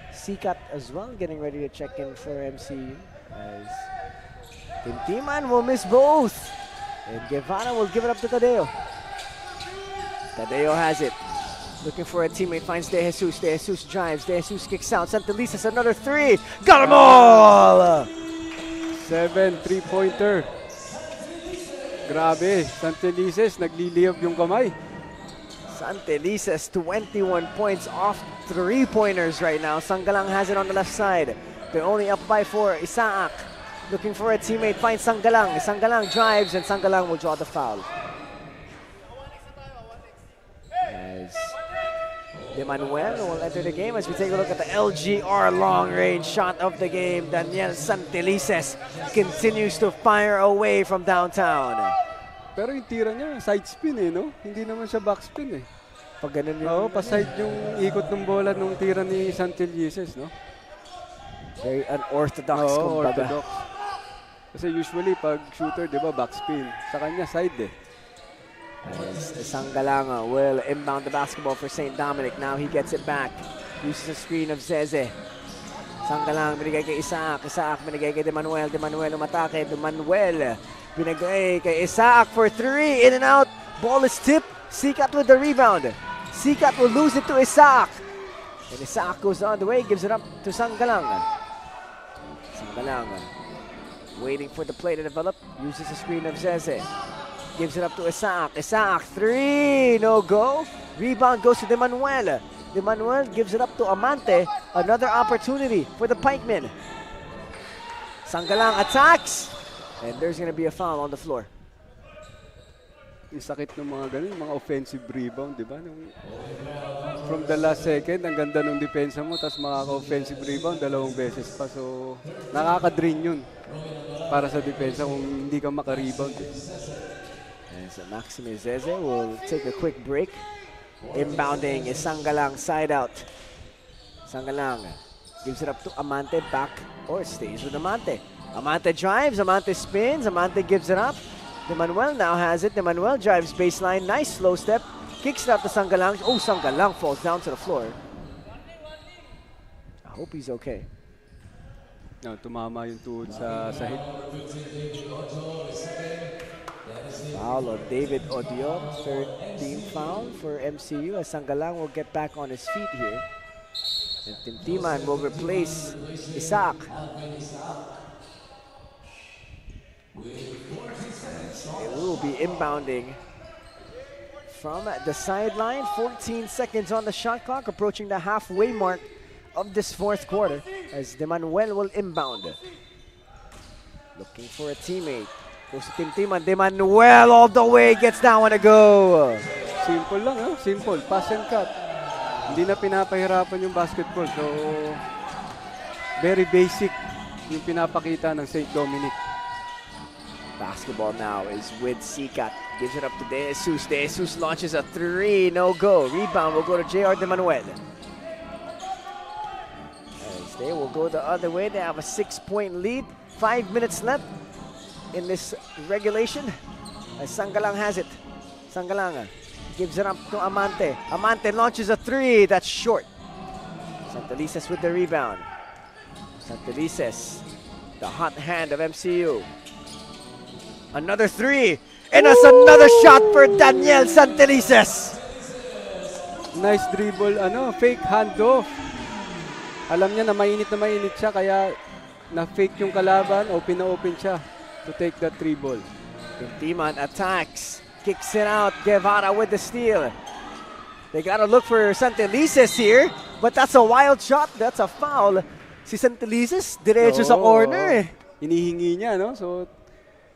Sikat as well getting ready to check in for MCU. As Timtiman will miss both. And Guevara will give it up to Tadeo. Tadeo has it. Looking for a teammate, finds De Jesus. De Jesus drives. De Jesus kicks out. Santelices another three. Got them all! 7 3-pointer. Grabe, Santelices, nagliliyab yung kamay. Santelices 21 points off three-pointers right now. Sanggalang has it on the left side. They're only up by 4. Isaac looking for a teammate, finds Sanggalang. Sanggalang drives and Sanggalang will draw the foul. As De Manuel will enter the game as we take a look at the LGR long-range shot of the game. Daniel Santelices continues to fire away from downtown. Pero yung tira niya, side spin eh, no? Hindi naman siya back spin eh. Pag ganun Oo, pa-side yung ikot ng bola nung tira ni Santelices, no? Very unorthodox, Oo, kumbaga. orthodox. Kasi usually pag shooter, di ba, backspin. Sa kanya, side eh. Sanggalang will inbound the basketball for St. Dominic. Now he gets it back. Uses a screen of Zeze. Sanggalang binigay kay Isaac. Isaac binigay kay De Manuel. De Manuel umatake. De Manuel binigay kay Isaac for three. In and out. Ball is tipped. Sikat with the rebound. Sikat will lose it to Isaac. And Isaac goes on the way. Gives it up to Sanggalang. Sanggalang waiting for the play to develop. Uses a screen of Zeze. Gives it up to Isaac. Isaac, three, no go. Rebound goes to De Manuel. De Manuel gives it up to Amante. Another opportunity for the Pikemen. Sanggalang attacks. And there's going to be a foul on the floor. Yung sakit ng mga ganun, yung mga offensive rebound, di ba? From the last second, ang ganda ng depensa mo, tapos makaka-offensive rebound, 2 beses pa. So, nakaka-drain yun para sa depensa kung hindi ka maka-rebound. And so Maxime Zeze will take a quick break. Inbounding is Sanggalang side out. Sanggalang gives it up to Amante, back or stays with Amante. Amante drives, Amante spins, Amante gives it up. De Manuel now has it. De Manuel drives baseline, nice slow step, kicks it out to Sanggalang. Oh, Sanggalang falls down to the floor. I hope he's okay. No, tumama yung tuhod sa hip. Foul of David Odio, third team foul for MCU as Sanggalang will get back on his feet here. And Timtiman will replace Isaac. It will be inbounding from the sideline. 14 seconds on the shot clock, approaching the halfway mark of this fourth quarter as De Manuel will inbound. Looking for a teammate. Goes to Timtiman. De Manuel all the way, gets that one to go. Simple lang, no? Simple. Pass and cut. Hindi na pinapahirapan yung basketball. So, very basic yung pinapakita ng St. Dominic. Basketball now is with Sikat. Gives it up to De Jesus. De Jesus launches a three. No go. Rebound will go to J.R. De Manuel. As they will go the other way. They have a 6-point lead. 5 minutes left in this regulation. As Sanggalang has it. Sanggalang gives it up to Amante. Amante launches a three. That's short. Santelices with the rebound. Santelices, the hot hand of MCU. Another three. And that's another shot for Daniel Santelices. Nice dribble, fake handoff. Alam niya na mainit siya, kaya na-fake yung kalaban o pina-open siya to take that dribble. Timtiman attacks. Kicks it out. Guevara with the steal. They gotta look for Santelices here, but that's a wild shot. That's a foul. Si Santelices, diretso sa corner. Hinihingi niya, no? So,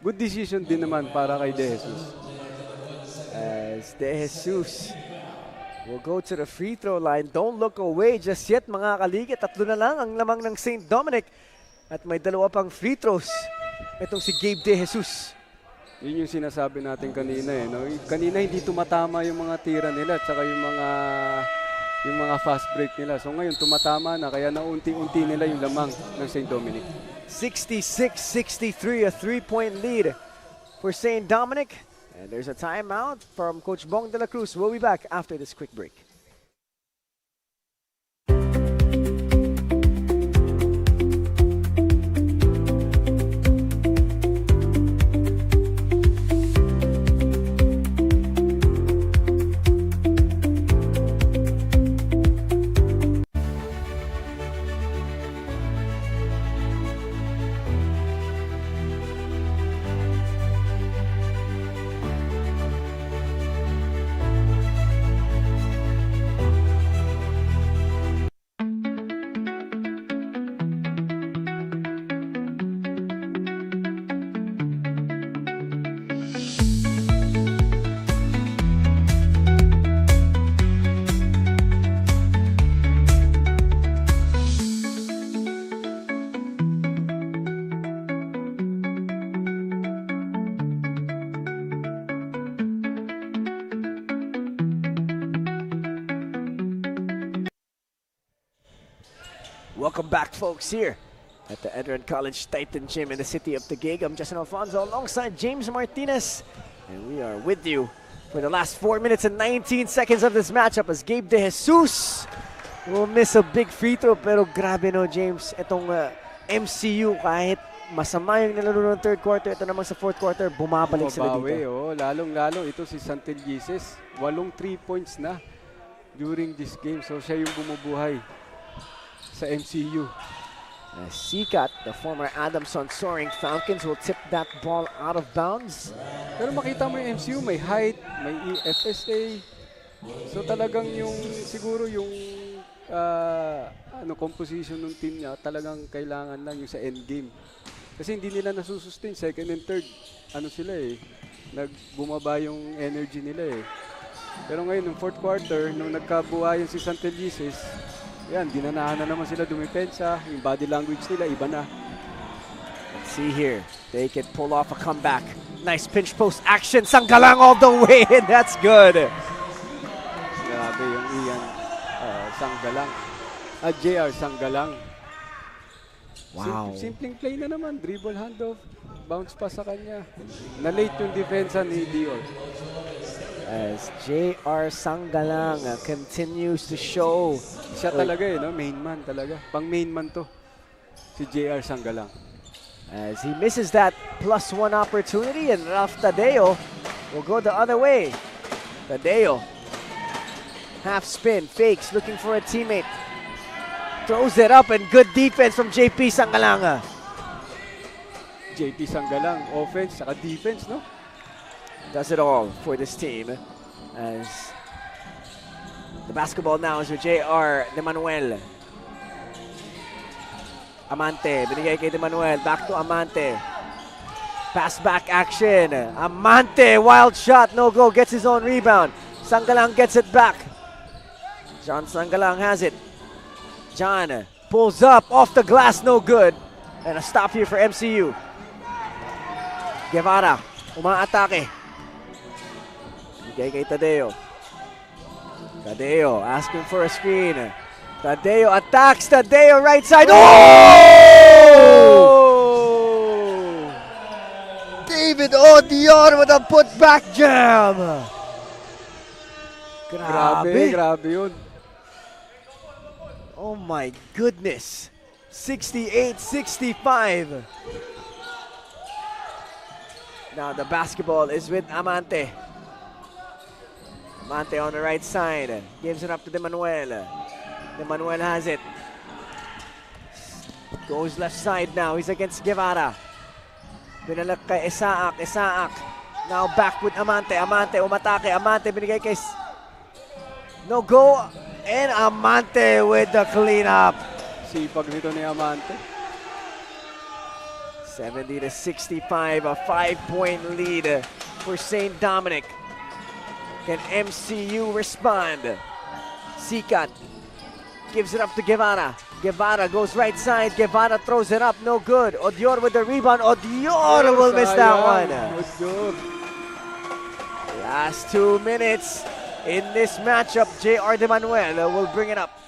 good decision din naman para kay De Jesus. As De Jesus will go to the free throw line. Don't look away just yet, mga kaligit. 3 na lang ang lamang ng St. Dominic. At may 2 pang free throws. Itong si Gabe De Jesus. Yun yung sinasabi natin kanina eh. No? Kanina hindi tumatama yung mga tira nila at saka yung mga fast break nila. So ngayon tumatama na kaya naunti-unti nila yung lamang ng St. Dominic. 66-63, a 3-point lead for St. Dominic. And there's a timeout from Coach Bong de la Cruz. We'll be back after this quick break. Welcome back, folks, here at the ENDERUN College Titan Gym in the city of TAGUIG. I'm Justin Alfonso alongside James Martinez, and we are with you for the last 4 minutes and 19 seconds of this matchup as Gabe De Jesus will miss a big free throw. Pero grabe no, James, itong MCU kahit masama yung nilaro ng third quarter, ito naman sa fourth quarter, bumabalik sila dito. Oh, lalong-lalo ito si Santelices. 8 3 points na during this game. So siya yung bumubuhay sa MCU. Sikat, the former Adamson soaring Falcons, will tip that ball out of bounds. Pero makita mo yung MCU, may height, may FSA. So talagang yung siguro yung composition ng team niya, talagang kailangan lang yung sa end game. Kasi hindi nila nasusustain second and third. Sila eh, nagbumaba yung energy nila eh. Pero ngayon, yung fourth quarter, nung nagkabuhayan si Santelices, yan, dinanahan na naman sila dumipensa. Yung body language nila, iba na. Let's see here. They can pull off a comeback. Nice pinch post action. Sanggalang all the way, and that's good. Grabe yung Ian Sanggalang. JR Sanggalang. Wow. Simpleng play na naman. Dribble handoff. Bounce pa sa kanya. Na-late yung defensa ni Dior. As JR Sanggalang continues to show. Siya talaga no? Main man talaga. Pang main man to. Si JR Sanggalang. As he misses that +1 opportunity, and Ralph Tadeo will go the other way. Tadeo. Half spin, fakes, looking for a teammate. Throws it up, and good defense from JP Sanggalang. JP Sanggalang, offense, saka defense, no? Does it all for this team. As the basketball now is with J.R. De Manuel. Amante, binigay kay De Manuel. Back to Amante. Pass back action. Amante, wild shot, no go. Gets his own rebound. Sanggalang gets it back. John Sanggalang has it. John pulls up off the glass, no good. And a stop here for MCU. Guevara, umaatake. Bigay kay Tadeo. Tadeo asking for a screen. Tadeo attacks. Tadeo right side. Oh! David Odion with a putback jam. Grabe yun. Oh my goodness. 68-65. Now the basketball is with Amante. Amante on the right side. Gives it up to De Manuel. De Manuel has it. Goes left side now. He's against Guevara. Binalak kay Isaak. Isaak. Now back with Amante. Amante umatake. Amante binigay kay... No go. And Amante with the cleanup. Sipag nito ni Amante. 70-65, a 5-point lead for St. Dominic. Can MCU respond? Sikat gives it up to Guevara. Guevara goes right side. Guevara throws it up. No good. Odior with the rebound. Odior will miss that one. Good. Last 2 minutes in this matchup. JR De Manuel will bring it up.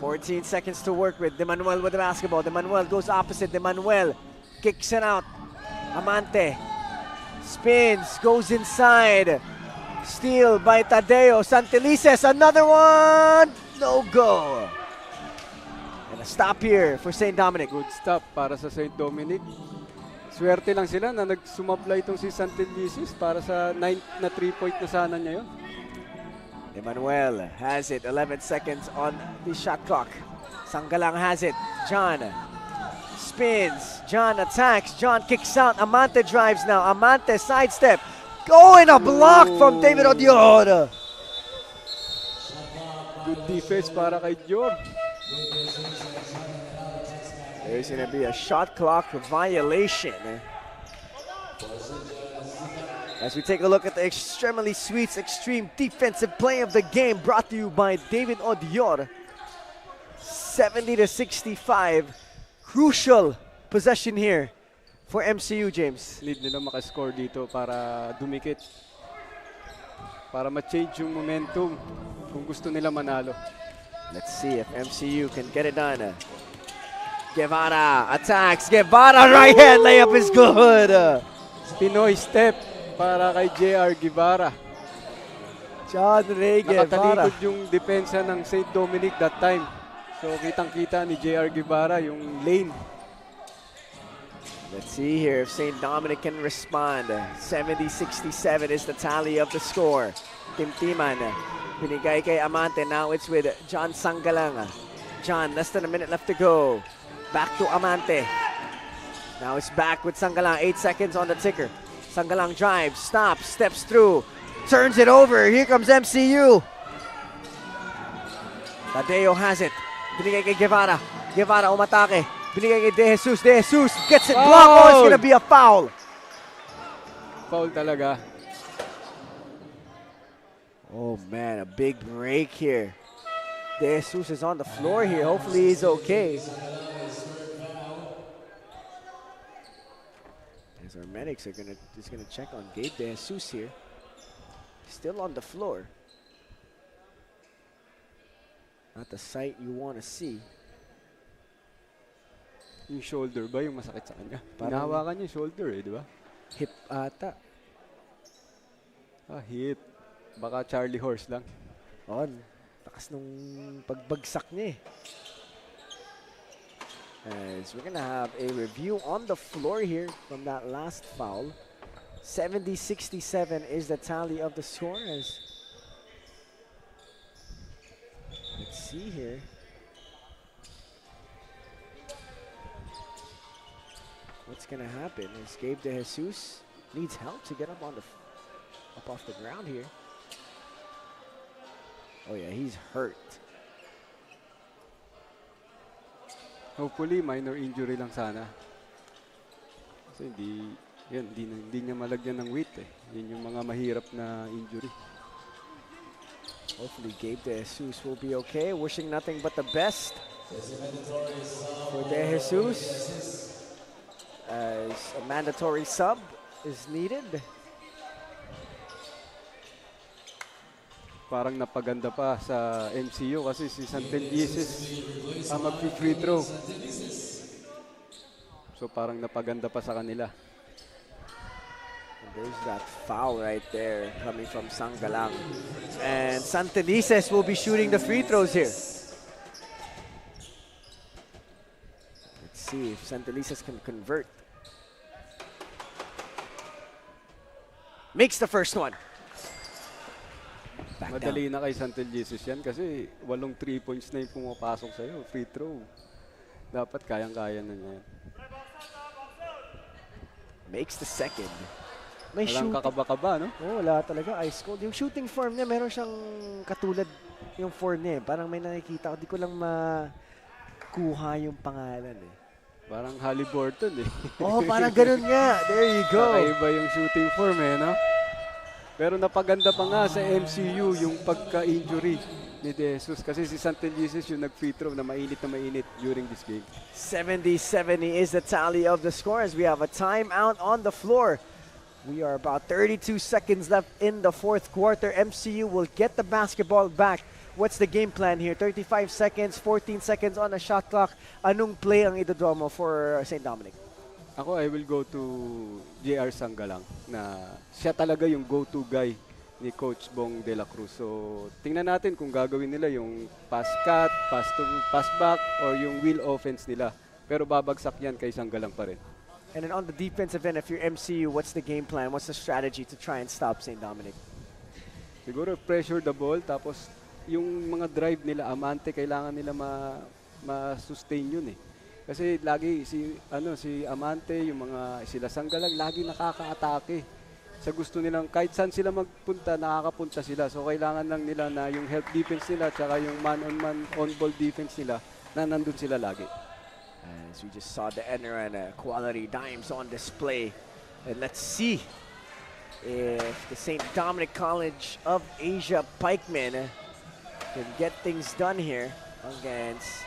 14 seconds to work with. De Manuel with the basketball. De Manuel goes opposite. De Manuel kicks it out. Amante spins, goes inside. Steal by Tadeo Santelices. Another one. No go. And a stop here for St. Dominic. Good stop para sa St. Dominic. Swerte lang sila na nagsumapla itong si Santelices para sa 9th na 3-point na sana niya yun. Emmanuel has it. 11 seconds on the shot clock. Sanggalang has it. John spins. John attacks. John kicks out. Amante drives now. Amante sidestep. Oh, and a block from David Odior. Good defense para kay Dior. There's going to be a shot clock violation. As we take a look at the Extremely Sweets Extreme Defensive Play of the Game, brought to you by David Odior. 70-65. Crucial possession here for MCU, James. Need nila makascore dito para dumikit. Para ma-change yung momentum kung gusto nila manalo. Let's see if MCU can get it done. Guevara attacks. Guevara right hand layup is good. Pinoy step para kay JR Guevara. John Ray Guevara. Nakatalikod yung depensa ng St. Dominic that time. So kitang-kita ni JR Guevara yung lane. Let's see here if St. Dominic can respond. 70-67 is the tally of the score. Timtiman, binigay kay Amante. Now it's with John Sanggalang. John, less than a minute left to go. Back to Amante. Now it's back with Sanggalang. 8 seconds on the ticker. Sanggalang drives, stops, steps through, turns it over. Here comes MCU. Tadeo has it. Binigay kay Guevara. Guevara umatake. Binigay kay De Jesus. De Jesus gets it blocked. Oh, it's gonna be a foul. Foul talaga. Oh man, a big break here. De Jesus is on the floor here. Hopefully he's okay. As our medics are just gonna check on Gabe De Jesus here. Still on the floor. Not the sight you want to see. Yung shoulder ba yung masakit sa kanya? Parang hinahawakan niya yung shoulder eh, di ba? hip ata. Ah, hip. Baka Charlie Horse lang. On. Takas nung pagbagsak niya eh. As we're gonna have a review on the floor here from that last foul. 70-67 is the tally of the score. As let's see here. What's gonna happen is Gabe De Jesus needs help to get up on the up off the ground here. Oh yeah, he's hurt. Hopefully, minor injury lang sana. Kasi hindi niya malagyan ng weight eh. Yun yung mga mahirap na injury. Hopefully Gabe De Jesus will be okay. Wishing nothing but the best for De Jesus. As a mandatory sub is needed. Parang napaganda pa sa MCU kasi si Santelices mag-free throw. So parang napaganda pa sa kanila. And there's that foul right there coming from Sanggalang. And Santelices will be shooting the free throws here. Let's see if Santelices can convert. Makes the first one. Back Madali na kay Santelices yan kasi 8 3 points na yung pumapasok sa'yo. Free throw. Dapat kayang-kaya na niya yan. Makes the second. May Walang shooting. kakaba-kaba, no? Oh, wala talaga. Ice cold. Yung shooting form niya, meron siyang katulad yung form niya. Parang may nakikita ko. Di ko lang makuha yung pangalan eh. Parang Halliburton eh. Oh, parang ganun nga. There you go. Kakaiba yung shooting form eh, no? Pero napaganda pa nga sa MCU yung pagka-injury ni De Jesus kasi si Santelices yung nag-free throw na mainit during this game. 70-70 is the tally of the scores. We have a timeout on the floor. We are about 32 seconds left in the fourth quarter. MCU will get the basketball back. What's the game plan here? 35 seconds, 14 seconds on the shot clock. Anong play ang idodraw mo for St. Dominic? Ako, I will go to JR Sanggalang na siya talaga yung go-to guy ni Coach Bong De La Cruz. So, tingnan natin kung gagawin nila yung pass cut, pass back, or yung wheel offense nila. Pero babagsak yan kay Sanggalang pa rin. And then on the defensive end, if you're MCU, what's the game plan? What's the strategy to try and stop St. Dominic? Siguro pressure the ball, tapos yung mga drive nila, Amante, kailangan nila ma-sustain yun eh. Kasi lagi si Amante, yung mga sila Sanggalang, lagi nakaka-atake. Sa gusto nilang, kahit saan sila magpunta, nakakapunta sila. So kailangan lang nila na yung help defense nila, tsaka yung man-on-man, on-ball defense nila, na nandun sila lagi. As we just saw the ENDERUN quality dimes on display. And let's see if the St. Dominic College of Asia Pikemen can get things done here against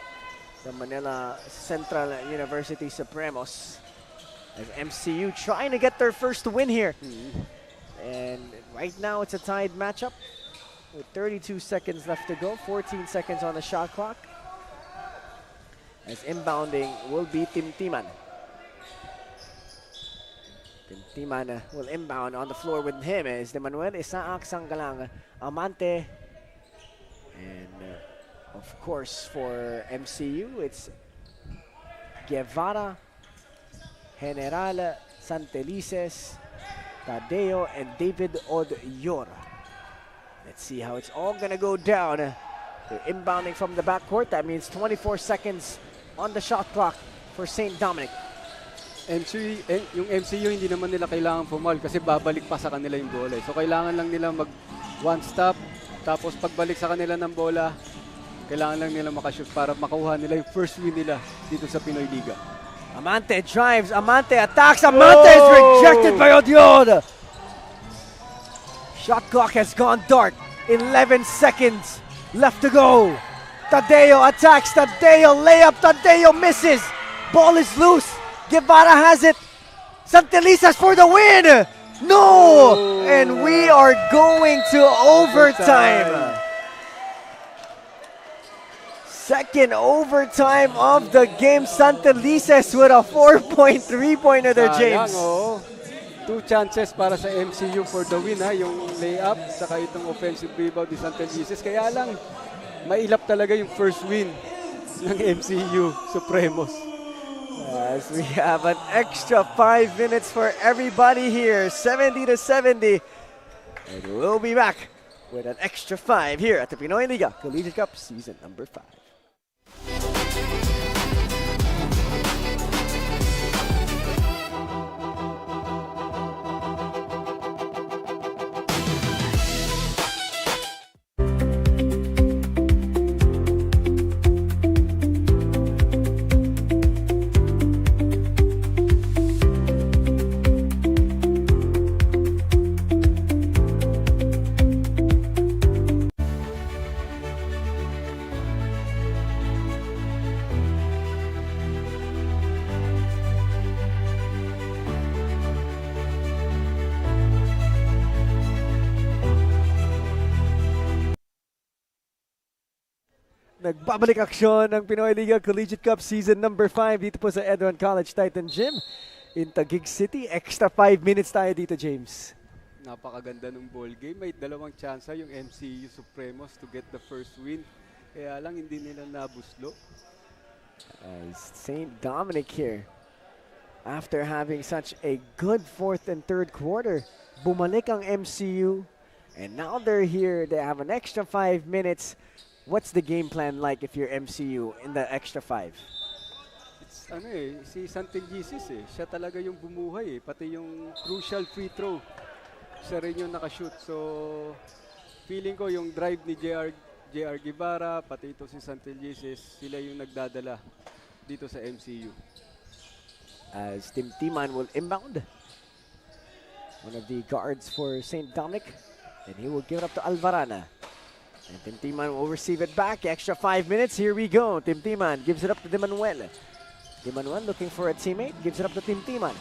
the Manila Central University Supremos. As MCU trying to get their first win here. And right now it's a tied matchup with 32 seconds left to go, 14 seconds on the shot clock. As inbounding will be Timtiman. Timtiman will inbound on the floor with him as de Manuel Isaac Sanggalang, Amante, and of course for MCU it's Guevara, General Santelices, Tadeo, and David Odyor. Let's see how it's all gonna go down. They're inbounding from the backcourt. That means 24 seconds on the shot clock for St. Dominic. Yung MCU hindi naman nila kailangan foul kasi babalik pa sa kanila yung bola. So kailangan lang nila mag one stop, tapos pagbalik sa kanila ng bola, kailangan lang nila makashoot para makuha nila yung first win nila dito sa Pinoy Liga. Amante drives, Amante attacks, Amante is rejected by Odiod. Shot clock has gone dark. 11 seconds left to go. Tadeo attacks, Tadeo layup, Tadeo misses. Ball is loose. Guevara has it. Santelices for the win. No! And we are going to overtime. Second overtime of the game. Santelices with a 4-point three-pointer there, James. Sayang, two chances para sa MCU for the win, ha? Yung layup, saka itong offensive rebound ni Santelices. Kaya lang, mailap talaga yung first win ng MCU Supremos. As we have an extra 5 minutes for everybody here, 70-70. And we'll be back with an extra 5 here at the Pinoyliga Collegiate Cup Season number 5. Nagbabalik aksyon ng Pinoyliga Collegiate Cup Season number 5 dito po sa ENDERUN College Titan Gym in Taguig City. Extra 5 minutes tayo dito, James. Napakaganda ng ball game. May dalawang tsansa yung MCU Supremos to get the first win. Kaya lang hindi nila nabuslo. St. Dominic here, after having such a good fourth and third quarter, bumalik ang MCU, and now they're here. They have an extra 5 minutes. What's the game plan like if you're MCU in the extra 5? It's si Santel Jesus siya talaga yung bumuhay pati yung crucial free throw. Siya rin yung nakashoot. So, feeling ko yung drive ni JR Guevara, pati ito si Santel Jesus, sila yung nagdadala dito sa MCU. As Tim Timan will inbound. One of the guards for St. Dominic. And he will give it up to Alvarana. And Tim Timan will receive it back. Extra 5 minutes. Here we go. Tim Timan gives it up to Dimanuel. Dimanuel looking for a teammate. Gives it up to Tim Timan.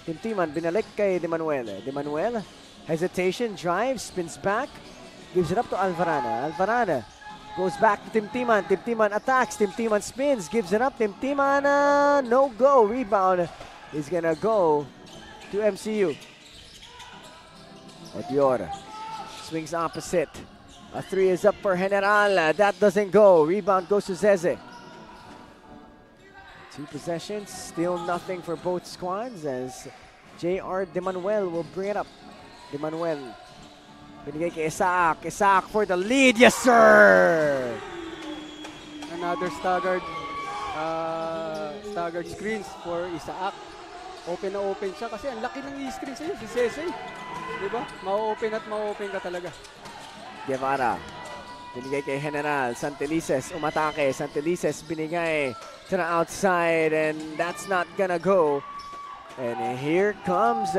Tim Timan binalik kay Dimanuel. Dimanuel, hesitation, drives, spins back. Gives it up to Alvarana. Alvarana goes back to Tim Timan. Tim Timan attacks. Tim Timan spins. Gives it up. Tim Timan, no go. Rebound is going to go to MCU. Odiora swings opposite. A three is up for General. That doesn't go. Rebound goes to Zeze. 2 possessions. Still nothing for both squads as JR Dimanuel will bring it up. Dimanuel. Binigay kay Isaac. Isaac for the lead. Yes, sir! Another staggered screens for Isaac. Open na open siya kasi ang laki ng i-screen sa'yo, si Sese. Diba? Ma-open at ma-open ka talaga. Guevara. Binigay kay General. Santelices umatake. Santelices binigay to the outside and that's not gonna go. And here comes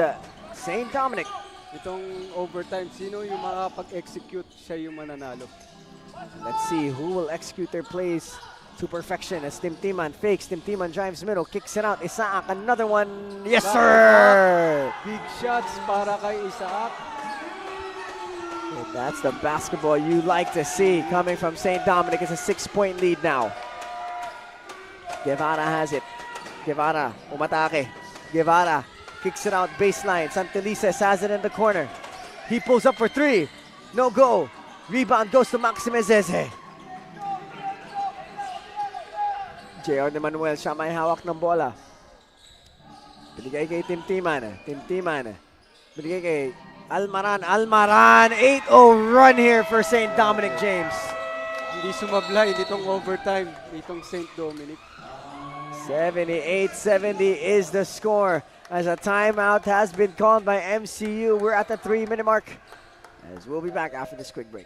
St. Dominic. Itong overtime, sino yung makapag-execute, siya yung mananalo. Let's see who will execute their plays to perfection as Tim Timan fakes. Tim Timan drives middle, kicks it out. Isaac, another one. Yes, sir! Big shots para kay Isaac. And that's the basketball you like to see coming from St. Dominic. It's a 6-point lead now. Guevara has it. Guevara, umatake. Guevara kicks it out baseline. Santelices has it in the corner. He pulls up for 3. No go. Rebound goes to Maxime Zeze. JR Dimanuel, siya may hawak ng bola. Binigay kay Tim Timan. Tim Timan. Binigay kay Almaran. Almaran. 8-0 run here for St. Dominic, James. Hindi sumablay nitong overtime nitong St. Dominic. 78-70 is the score as a timeout has been called by MCU. We're at the 3-minute mark as we'll be back after this quick break.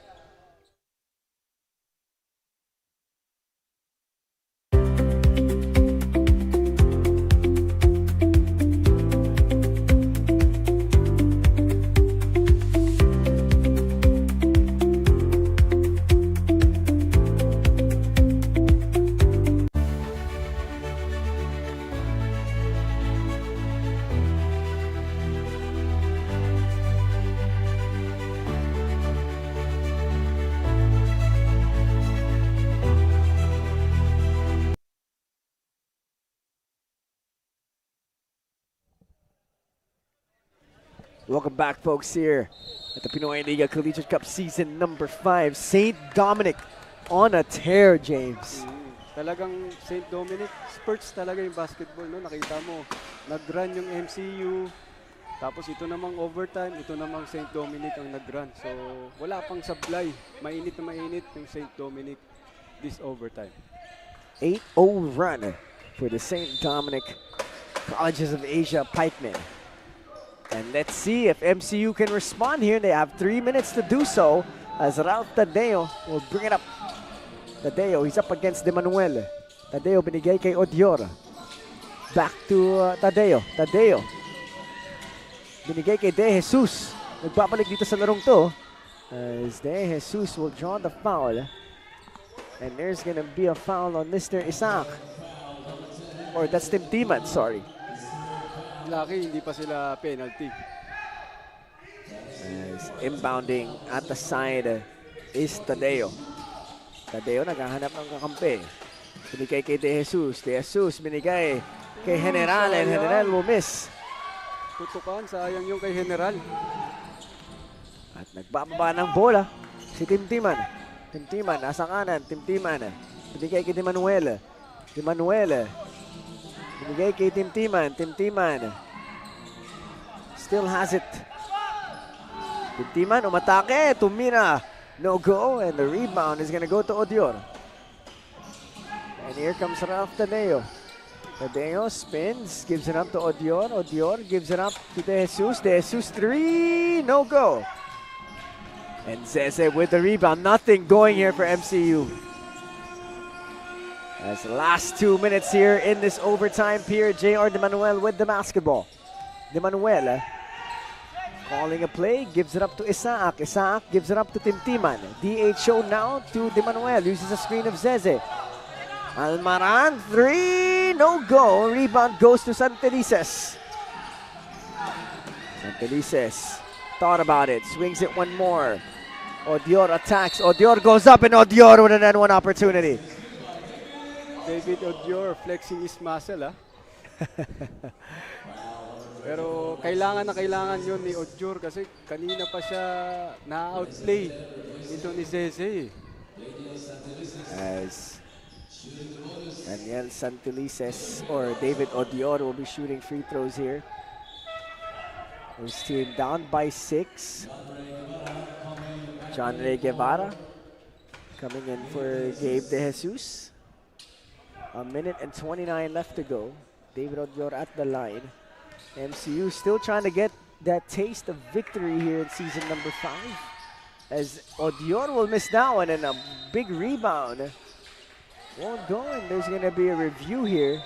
Welcome back, folks, here at the Pinoyliga Collegiate Cup season number 5. St. Dominic on a tear, James. Talagang St. Dominic, spurts talaga yung basketball, no? Nakita mo, nag-run yung MCU, tapos ito namang overtime, ito namang St. Dominic ang nag-run. So, wala pang sablay. Mainit na mainit yung St. Dominic this overtime. 8-0 run for the St. Dominic Colleges of Asia Pikemen. And let's see if MCU can respond here. They have 3 minutes to do so as Ralph Tadeo will bring it up. Tadeo, he's up against Dimanuel. Tadeo binigay kay Odiora. Back to Tadeo. Tadeo. Binigay kay De Jesus. Nagbabalik dito sa larong to. As De Jesus will draw the foul. And there's gonna be a foul on Mr. Isaac. Or that's Tim Timan, sorry. Lucky, hindi pa sila penalty. As inbounding at the side is Tadeo. Tadeo naghahanap ng kakampi. Binigay kay De Jesus. De Jesus binigay kay General and General will miss. Tutukan, sayang yung kay General. At nagbababa ng bola si Tim Timan. Tim Timan, nasa kanan. Tim Timan. Binigay kay Dimanuel. Dimanuel. Binigay kay Tim Timan. Tim Timan. Still has it. Tim Timan umatake. Tumira. No go. And the rebound is gonna go to Odior. And here comes Ralph Tadeo. Tadeo spins, gives it up to Odior. Odior gives it up to De Jesus. De Jesus 3, no go. And Zeze with the rebound. Nothing going here for MCU. As the last 2 minutes here in this overtime period, J.R. De Manuel with the basketball. De Manuel calling a play, gives it up to Isaac. Isaac gives it up to Timtiman. DHO now to De Manuel, uses a screen of Zeze. Almaran, 3, no go. Rebound goes to Santelices. Santelices thought about it, swings it one more. Odior attacks. Odior goes up, and Odior with an N1 opportunity. David Odior flexing his muscle, Pero kailangan na kailangan yun ni Odior kasi kanina pa siya na-outplay ito ni Zeze. As Daniel Santelices or David Odior will be shooting free throws here. His team down by 6. John Ray Guevara coming in for Gabe De Jesus. A minute and 29 left to go. David Odior at the line. MCU still trying to get that taste of victory here in season number 5. As Odior will miss that one, and a big rebound won't go, and there's going to be a review here.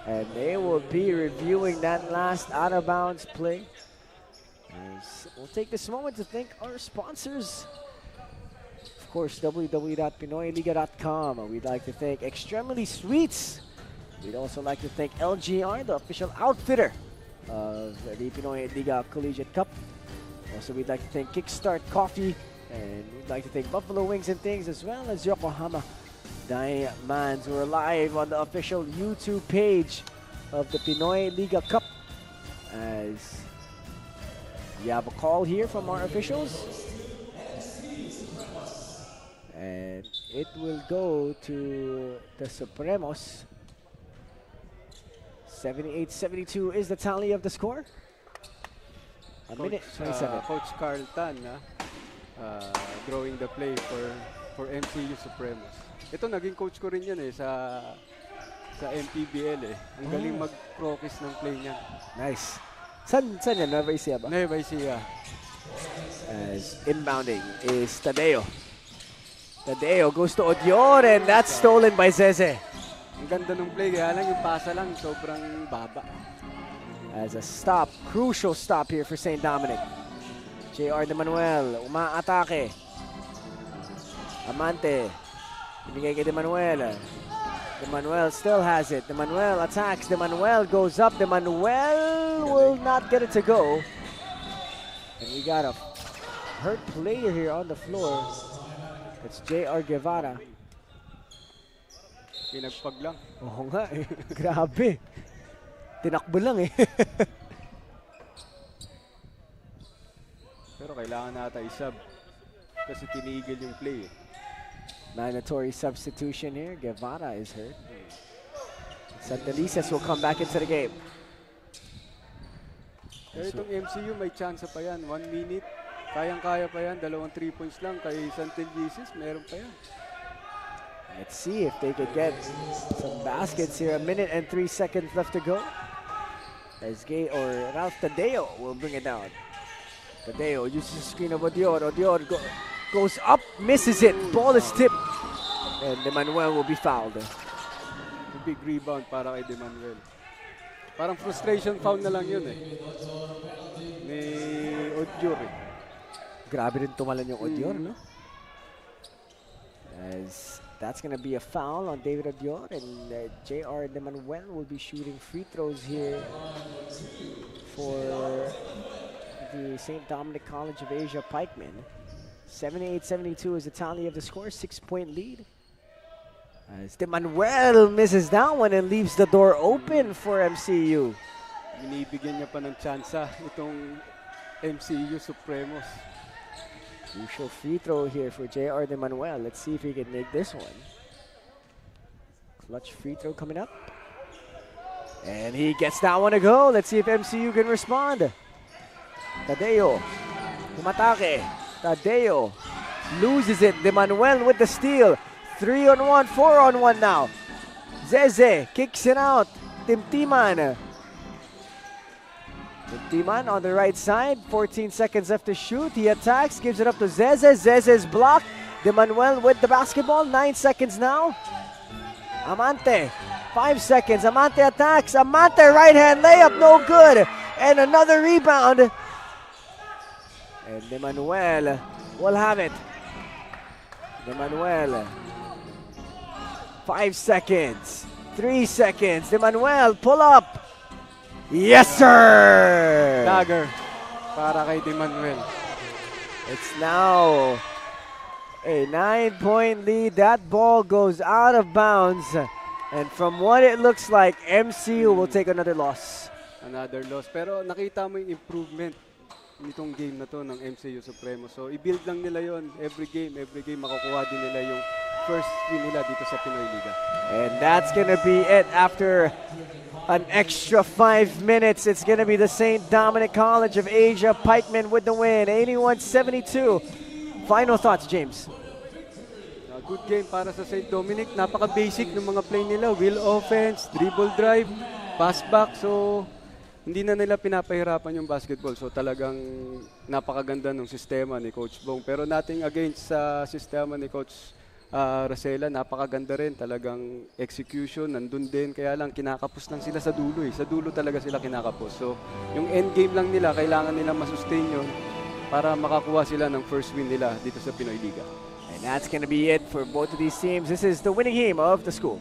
And they will be reviewing that last out-of-bounds play. As we'll take this moment to thank our sponsors. Of course, www.pinoyliga.com. We'd like to thank Extremely Sweets. We'd also like to thank LGR, the official outfitter of the Pinoyliga Collegiate Cup. Also, we'd like to thank Kickstart Coffee. And we'd like to thank Buffalo Wings and Things, as well as Yokohama Diamonds. We're live on the official YouTube page of the Pinoyliga Cup. As we have a call here from our officials. And it will go to the Supremos. 78-72 is the tally of the score. A minute 27. Coach Carl Tan, drawing the play for MCU Supremos. Ito, naging coach ko rin yan sa MPBL Ang galing mag-practice ng play niya. Nice. San yan? Nueva Ecija ba? Nueva Ecija. As inbounding is Tadeo. Tadeo goes to Odior, and that's stolen by Zeze. Ang ganda ng play, kaya lang yung pasa lang sobrang baba. As a stop, crucial stop here for St. Dominic. J.R. De Manuel, umaatake. Amante, binigay kay De Manuel. De Manuel still has it. De Manuel attacks. De Manuel goes up. De Manuel will not get it to go. And we got a hurt player here on the floor. It's J.R. Guevara. Pinagpag lang. Oo nga eh. Grabe. Tinakbo lang eh. Pero kailangan nata i-sub. Kasi tinigil yung play. Mandatory substitution here. Guevara is hurt. Santelices will come back into the game. Pero itong MCU may chance pa yan. 1 minute. Kayang-kaya pa yan. 2 3 points lang. Kay Santelices, meron pa yan. Let's see if they could get some baskets here. 1 minute and 3 seconds left to go. As Ralph Tadeo will bring it down. Tadeo uses the screen of Odior. Odior goes up, misses it. Ball is tipped. And De Manuel will be fouled. A big rebound para kay De Manuel. Parang frustration foul na lang yun ni Odior Grabe rin tumalan yung Odior, no? As that's going to be a foul on David Odior, and J.R. De Manuel will be shooting free throws here for the St. Dominic College of Asia Pikemen. 78-72 is the tally of the score, 6-point lead. As De Manuel misses that one and leaves the door open for MCU. Binibigyan niya pa ng tsansa itong MCU Supremos. Crucial free throw here for J.R. De Manuel. Let's see if he can make this one. Clutch free throw coming up. And he gets that one to go. Let's see if MCU can respond. Tadeo. Umatake. Tadeo loses it. De Manuel with the steal. 3-on-1, 4-on-1 now. Zeze kicks it out. Timtiman. Timtiman on the right side. 14 seconds left to shoot. He attacks, gives it up to Zeze. Zeze's blocked. De Manuel with the basketball. 9 seconds now. Amante. 5 seconds. Amante attacks. Amante right hand layup. No good. And another rebound. And De Manuel will have it. De Manuel. 5 seconds. 3 seconds. De Manuel, pull up. Yes, sir! Dagger para kay De Manuel. It's now a 9-point lead. That ball goes out of bounds. And from what it looks like, MCU will take another loss. Another loss. Pero nakita mo yung improvement nitong game na to ng MCU Supremos. So i-build lang nila yon every game makukuha din nila yung first win nila dito sa Pinoyliga. And that's gonna be it after an extra 5 minutes. It's gonna be the St. Dominic College of Asia Pikemen with the win, 81-72. Final thoughts, James? Good game para sa St. Dominic. Napaka-basic ng mga play nila. Wheel offense, dribble drive, pass back. So hindi na nila pinapahirapan yung basketball. So talagang napakaganda ng sistema ni Coach Bong. Pero nothing against sa sistema ni Coach Rosela, napakaganda rin. Talagang execution, nandun din. Kaya lang kinakapos lang sila sa dulo. Sa dulo talaga sila kinakapos. So yung end game lang nila, kailangan nila masustain yun para makakuha sila ng first win nila dito sa Pinoyliga. And that's gonna be it for both of these teams. This is the winning team of the school.